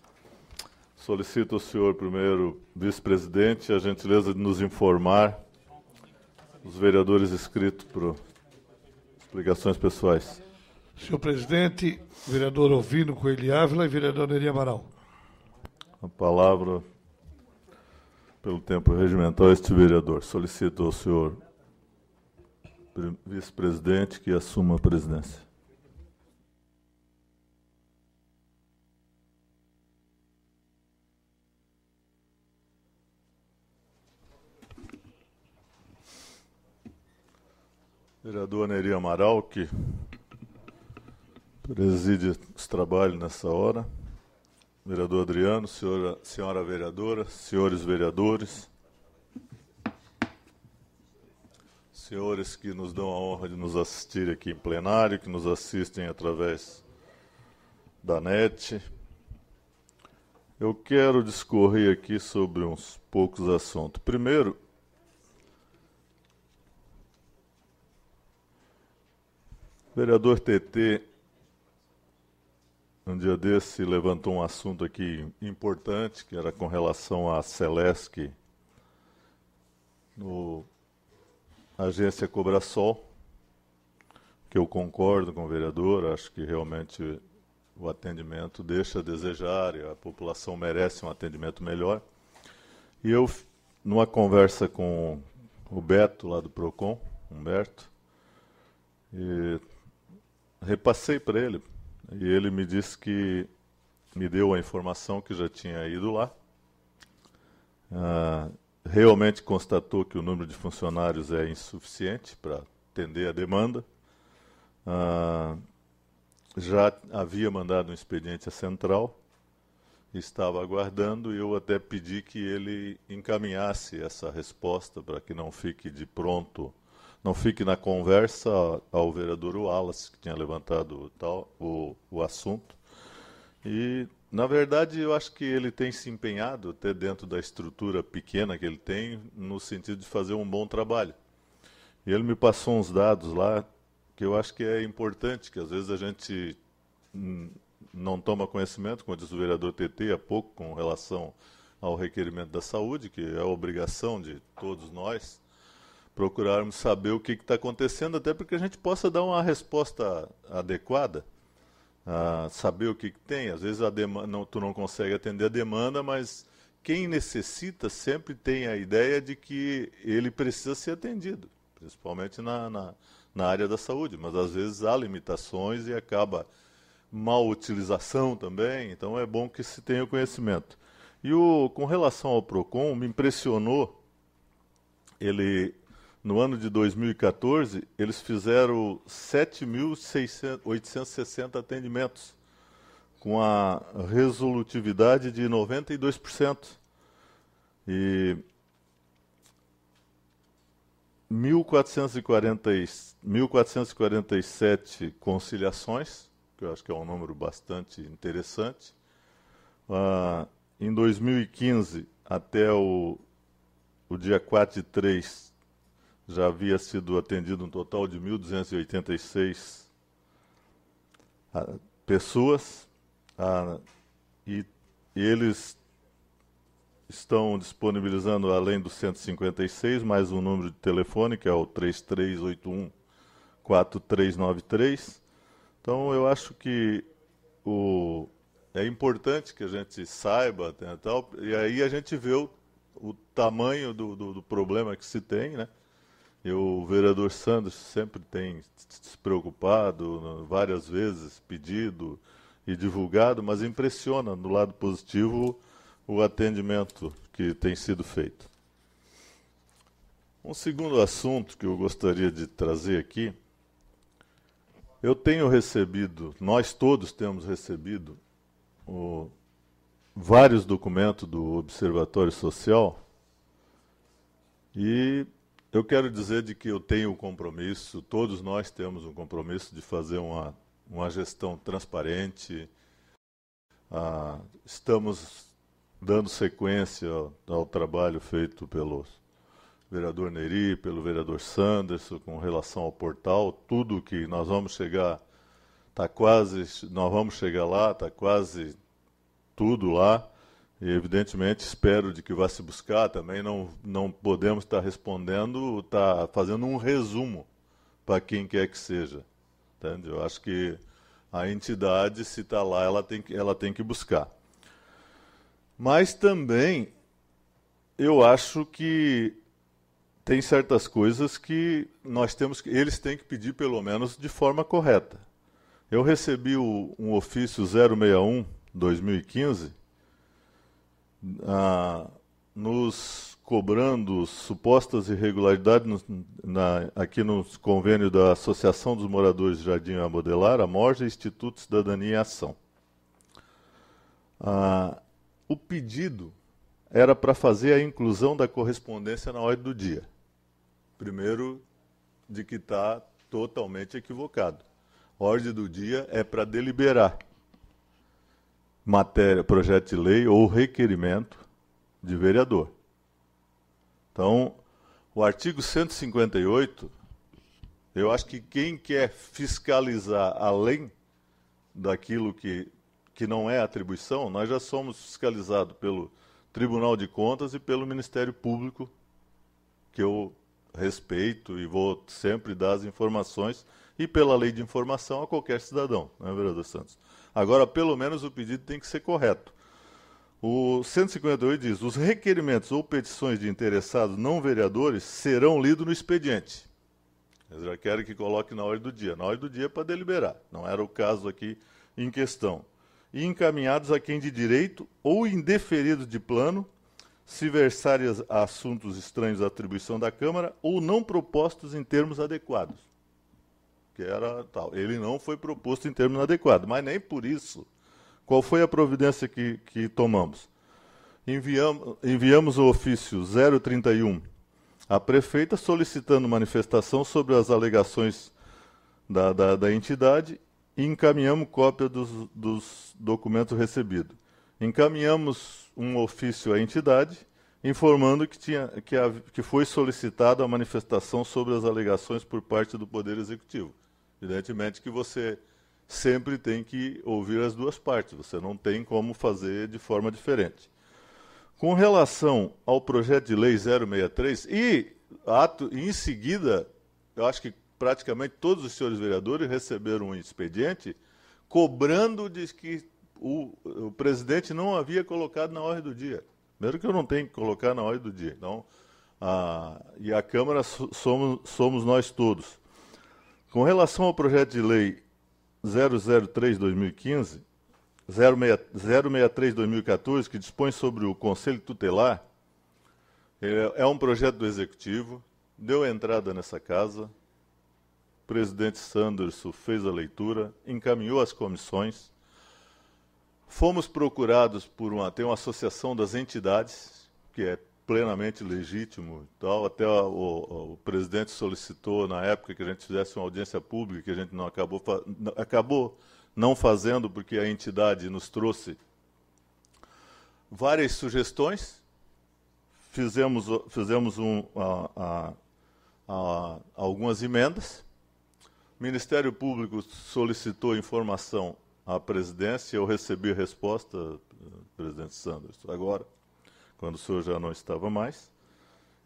Solicito ao senhor primeiro vice-presidente a gentileza de nos informar os vereadores inscritos para explicações pessoais. Senhor presidente, vereador Ovino Coelho Ávila e vereador Neri Amaral. A palavra, pelo tempo regimental, este vereador. Solicito ao senhor vice-presidente que assuma a presidência. Vereador Neri Amaral, que preside os trabalhos nessa hora. Vereador Adriano, senhora vereadora, senhores vereadores, senhores que nos dão a honra de nos assistir aqui em plenário, que nos assistem através da NET. Eu quero discorrer aqui sobre uns poucos assuntos. Primeiro, o vereador TT, um dia desse, levantou um assunto aqui importante, que era com relação à Celesc, no agência Cobrasol, que eu concordo com o vereador, acho que realmente o atendimento deixa a desejar e a população merece um atendimento melhor. E eu, numa conversa com o Beto, lá do Procon, Humberto, repassei para ele, e ele me disse que me deu a informação que já tinha ido lá. Realmente constatou que o número de funcionários é insuficiente para atender a demanda. Já havia mandado um expediente à central, estava aguardando, e eu até pedi que ele encaminhasse essa resposta para que não fique de pronto, não fique na conversa ao vereador Wallace, que tinha levantado o assunto. E, na verdade, eu acho que ele tem se empenhado, até dentro da estrutura pequena que ele tem, no sentido de fazer um bom trabalho. E ele me passou uns dados lá que eu acho que é importante, que às vezes a gente não toma conhecimento, como diz o vereador TT há pouco, com relação ao requerimento da saúde, que é a obrigação de todos nós, procurarmos saber o que está acontecendo, até para que a gente possa dar uma resposta adequada, saber o que tem. Às vezes tu não consegue atender a demanda, mas quem necessita sempre tem a ideia de que ele precisa ser atendido, principalmente na área da saúde, mas às vezes há limitações e acaba mal utilização também, então é bom que se tenha o conhecimento. E com relação ao PROCON, me impressionou, no ano de 2014, eles fizeram 7.860 atendimentos, com a resolutividade de 92%. E 1.447 conciliações, que eu acho que é um número bastante interessante. Em 2015, até o dia 4/3, já havia sido atendido um total de 1.286 pessoas, e eles estão disponibilizando, além do 156, mais um número de telefone, que é o 3381-4393. Então, eu acho que é importante que a gente saiba, né, tal, e aí a gente vê o tamanho do problema que se tem, né? E o vereador Sanders sempre tem se preocupado, várias vezes pedido e divulgado, mas impressiona, no lado positivo, o atendimento que tem sido feito. Um segundo assunto que eu gostaria de trazer aqui, eu tenho recebido, nós todos temos recebido, vários documentos do Observatório Social, e eu quero dizer de que eu tenho um compromisso, todos nós temos um compromisso de fazer uma gestão transparente. Estamos dando sequência ao trabalho feito pelo vereador Neri, pelo vereador Sanderson, com relação ao portal. Tudo que nós vamos chegar, nós vamos chegar lá, está quase tudo lá. E, evidentemente, espero de que vá se buscar. Também não podemos estar respondendo, estar fazendo um resumo para quem quer que seja. Entende? Eu acho que a entidade, se está lá, ela tem que buscar. Mas também eu acho que tem certas coisas que eles têm que pedir, pelo menos, de forma correta. Eu recebi um ofício 061/2015, nos cobrando supostas irregularidades aqui no convênio da Associação dos Moradores de Jardim Amodelar, a MORJA, Instituto Cidadania e Ação. O pedido era para fazer a inclusão da correspondência na ordem do dia. Primeiro, de que está totalmente equivocado. A ordem do dia é para deliberar matéria, projeto de lei ou requerimento de vereador. Então, o artigo 158, eu acho que quem quer fiscalizar além daquilo que não é atribuição, nós já somos fiscalizados pelo Tribunal de Contas e pelo Ministério Público, que eu respeito e vou sempre dar as informações, e pela lei de informação a qualquer cidadão, né, vereador Santos? Agora, pelo menos o pedido tem que ser correto. O 158 diz: os requerimentos ou petições de interessados não vereadores serão lidos no expediente. Eles já querem que coloque na ordem do dia. Na ordem do dia é para deliberar. Não era o caso aqui em questão. E encaminhados a quem de direito ou indeferidos de plano, se versarem a assuntos estranhos à atribuição da Câmara ou não propostos em termos adequados. Que era tal. Ele não foi proposto em termos adequados, mas nem por isso. Qual foi a providência que tomamos? Enviamos o ofício 031 à prefeita solicitando manifestação sobre as alegações da entidade e encaminhamos cópia dos documentos recebidos. Encaminhamos um ofício à entidade informando que foi solicitada a manifestação sobre as alegações por parte do Poder Executivo. Evidentemente que você sempre tem que ouvir as duas partes, você não tem como fazer de forma diferente. Com relação ao projeto de lei 063, em seguida, eu acho que praticamente todos os senhores vereadores receberam um expediente cobrando de que o presidente não havia colocado na ordem do dia. Primeiro que eu não tenho que colocar na ordem do dia. Então, e a Câmara somos nós todos. Com relação ao projeto de lei 003/2015, 063/2014, que dispõe sobre o Conselho Tutelar, é um projeto do Executivo, deu entrada nessa casa, o presidente Sanderson fez a leitura, encaminhou às comissões, fomos procurados tem uma associação das entidades, que é plenamente legítimo, tal. Até o presidente solicitou, na época, que a gente fizesse uma audiência pública, que a gente não acabou não fazendo, porque a entidade nos trouxe várias sugestões, fizemos algumas emendas, o Ministério Público solicitou informação à presidência, eu recebi a resposta, presidente Sanderson, agora, quando o senhor já não estava mais,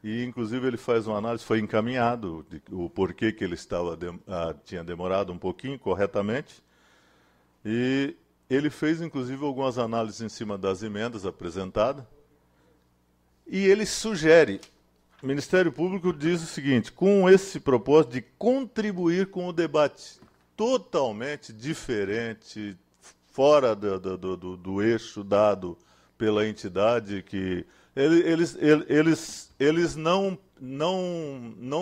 e inclusive ele faz uma análise, foi encaminhado o porquê que ele tinha demorado um pouquinho, corretamente, e ele fez inclusive algumas análises em cima das emendas apresentadas, e ele sugere, o Ministério Público diz o seguinte, com esse propósito de contribuir com o debate totalmente diferente, fora do eixo dado pela entidade, que eles não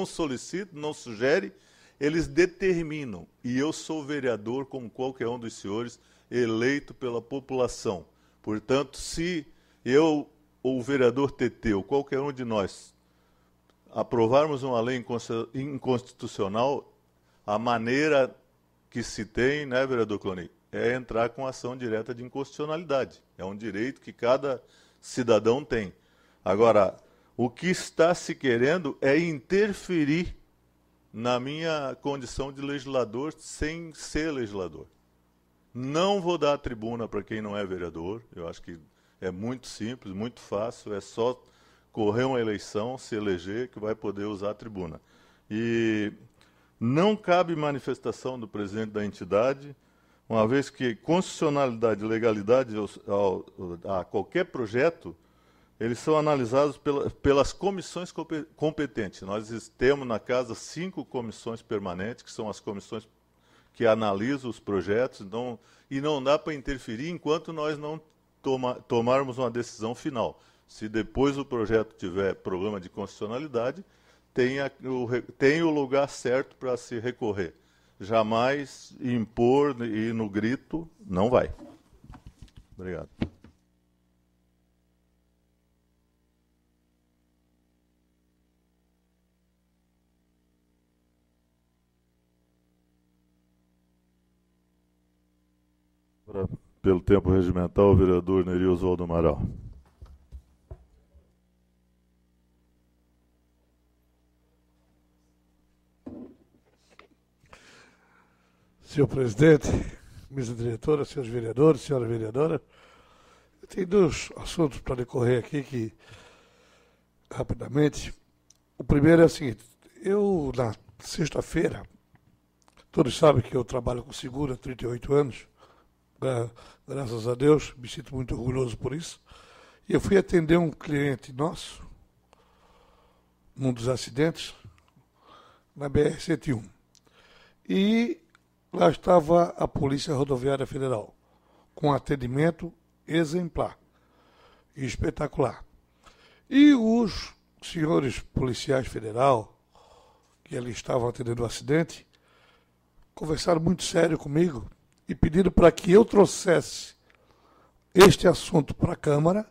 solicitam, não sugerem, eles determinam. E eu sou vereador, como qualquer um dos senhores, eleito pela população. Portanto, se eu, ou o vereador TT, ou qualquer um de nós, aprovarmos uma lei inconstitucional, a maneira que se tem, né, vereador Cloni, é entrar com ação direta de inconstitucionalidade. É um direito que cada cidadão tem. Agora, o que está se querendo é interferir na minha condição de legislador sem ser legislador. Não vou dar a tribuna para quem não é vereador. Eu acho que é muito simples, muito fácil. É só correr uma eleição, se eleger, que vai poder usar a tribuna. E não cabe manifestação do presidente da entidade, uma vez que constitucionalidade e legalidade a qualquer projeto, eles são analisados pelas comissões competentes. Nós temos na casa 5 comissões permanentes, que são as comissões que analisam os projetos, então, e não dá para interferir enquanto nós não tomarmos uma decisão final. Se depois o projeto tiver problema de constitucionalidade, tem o lugar certo para se recorrer. Jamais impor e no grito, não vai. Obrigado. Pelo tempo regimental, o vereador Neri Oswaldo Amaral. Senhor presidente, mesa diretora, senhores vereadores, senhora vereadora, eu tenho 2 assuntos para decorrer aqui, que, rapidamente. O primeiro é o seguinte, eu, na sexta-feira, todos sabem que eu trabalho com seguro há 38 anos, graças a Deus, me sinto muito orgulhoso por isso, e eu fui atender um cliente nosso, num dos acidentes, na BR-101, e lá estava a Polícia Rodoviária Federal, com atendimento exemplar e espetacular. E os senhores policiais federal, que ali estavam atendendo o acidente, conversaram muito sério comigo e pediram para que eu trouxesse este assunto para a Câmara,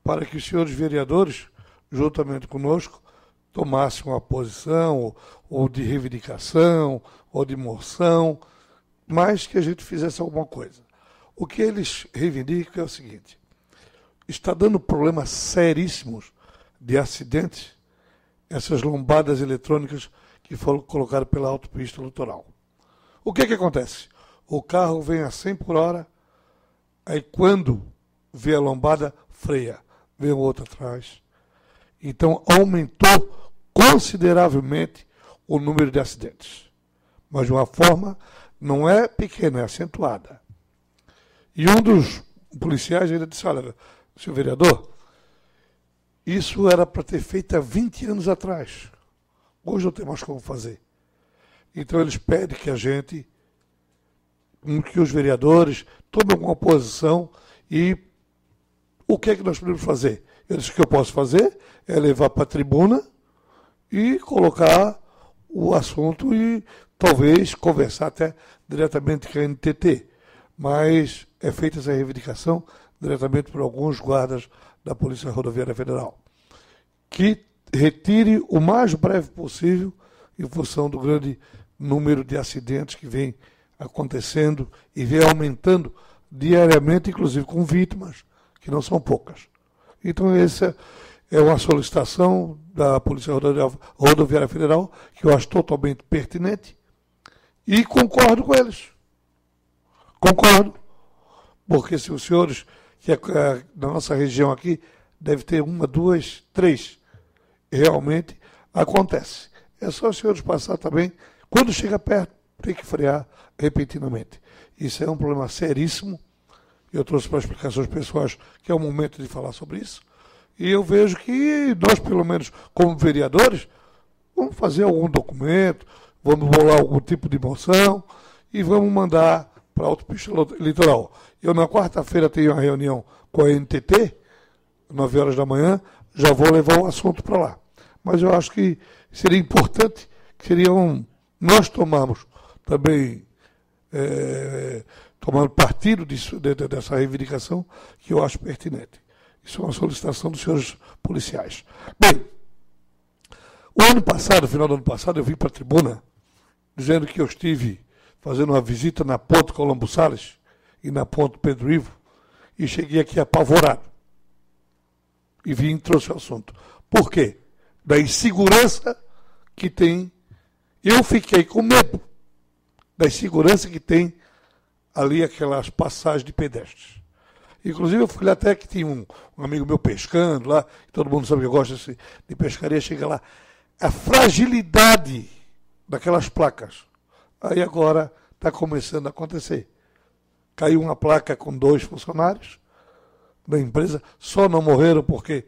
para que os senhores vereadores, juntamente conosco, tomassem uma posição, ou de reivindicação, ou de moção, mas que a gente fizesse alguma coisa. O que eles reivindicam é o seguinte, está dando problemas seríssimos de acidentes, essas lombadas eletrônicas que foram colocadas pela autopista litoral. O que acontece? O carro vem a 100 por hora, aí quando vê a lombada, freia, vem o outro atrás. Então aumentou consideravelmente o número de acidentes. Mas de uma forma não é pequena, é acentuada. E um dos policiais ainda disse, olha, senhor vereador, Isso era para ter feito há 20 anos atrás. Hoje não tem mais como fazer. Então eles pedem que a gente, que os vereadores tomem alguma posição e o que é que nós podemos fazer? Eu disse que eu posso fazer é levar para a tribuna e colocar o assunto e talvez conversar até diretamente com a NTT. Mas é feita essa reivindicação diretamente por alguns guardas da Polícia Rodoviária Federal, que retire o mais breve possível em função do grande número de acidentes que vem acontecendo e vem aumentando diariamente, inclusive com vítimas, que não são poucas. Então essa é uma solicitação da Polícia Rodoviária Federal que eu acho totalmente pertinente e concordo com eles. Concordo, porque se os senhores, que é da nossa região aqui, deve ter uma, duas, três, realmente acontece. É só os senhores passar também, quando chega perto, tem que frear repentinamente. Isso é um problema seríssimo. Eu trouxe para explicações pessoais que é o momento de falar sobre isso. E eu vejo que nós, pelo menos como vereadores, vamos fazer algum documento, vamos bolar algum tipo de moção e vamos mandar para a autopista litoral. Eu na quarta-feira tenho uma reunião com a NTT, 9 horas da manhã, já vou levar o assunto para lá. Mas eu acho que seria importante, nós tomarmos também, tomando partido dessa reivindicação, que eu acho pertinente. Isso é uma solicitação dos senhores policiais. Bem, o ano passado, final do ano passado, eu vim para a tribuna dizendo que eu estive fazendo uma visita na Ponte Colombo Salles e na Ponte Pedro Ivo e cheguei aqui apavorado. E vim e trouxe o assunto. Por quê? Da insegurança que tem. Eu fiquei com medo da insegurança que tem ali aquelas passagens de pedestres. Inclusive eu fui lá até que tinha um amigo meu pescando lá, todo mundo sabe que eu gosto de pescaria, chega lá. A fragilidade daquelas placas. Aí agora está começando a acontecer. Caiu uma placa com 2 funcionários da empresa, só não morreram porque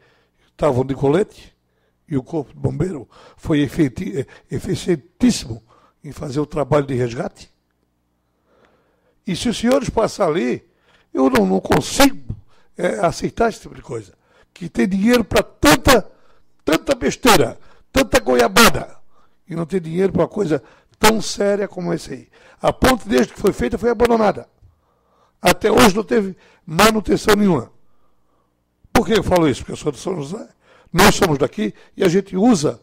estavam de colete e o corpo de bombeiro foi eficientíssimo em fazer o trabalho de resgate. E se os senhores passarem ali, eu não consigo aceitar esse tipo de coisa. Que tem dinheiro para tanta besteira, tanta goiabada, e não tem dinheiro para uma coisa tão séria como essa aí. A ponte, desde que foi feita, foi abandonada. Até hoje não teve manutenção nenhuma. Por que eu falo isso? Porque eu sou de São José, nós somos daqui e a gente usa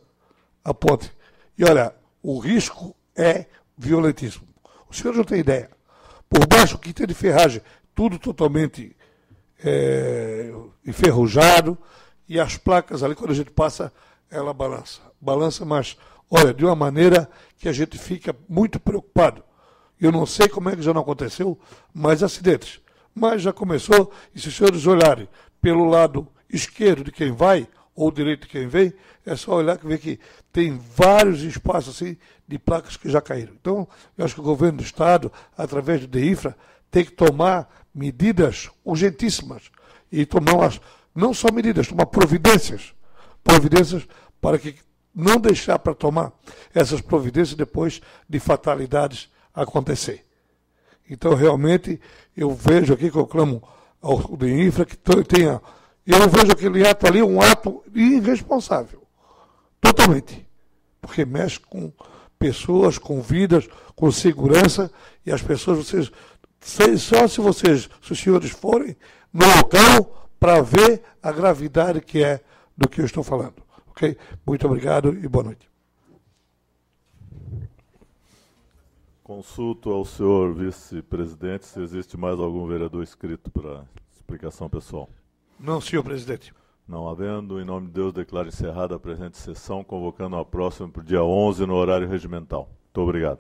a ponte. E olha, o risco é violentíssimo. Os senhores não têm ideia. Por baixo, que tem de ferragem, tudo totalmente enferrujado, e as placas ali, quando a gente passa, ela balança. Balança, mas, olha, de uma maneira que a gente fica muito preocupado. Eu não sei como é que já não aconteceu mais acidentes, mas já começou, e se os senhores olharem pelo lado esquerdo de quem vai, ou direito de quem vem, é só olhar que vê que tem vários espaços assim de placas que já caíram. Então, eu acho que o governo do Estado, através do DEINFRA, tem que tomar medidas urgentíssimas e tomar não só medidas, tomar providências para que não deixar para tomar essas providências depois de fatalidades acontecer. Então, realmente, eu vejo aqui que eu clamo ao DEINFRA que tenha. Eu vejo aquele ato ali um ato irresponsável. Totalmente. Porque mexe com pessoas, com vidas, com segurança, e as pessoas, só se os senhores forem no local para ver a gravidade que é do que eu estou falando. Ok? Muito obrigado e boa noite. Consulto ao senhor vice-presidente se existe mais algum vereador inscrito para explicação pessoal. Não, senhor presidente. Não havendo, em nome de Deus, declaro encerrada a presente sessão, convocando a próxima para o dia 11 no horário regimental. Muito obrigado.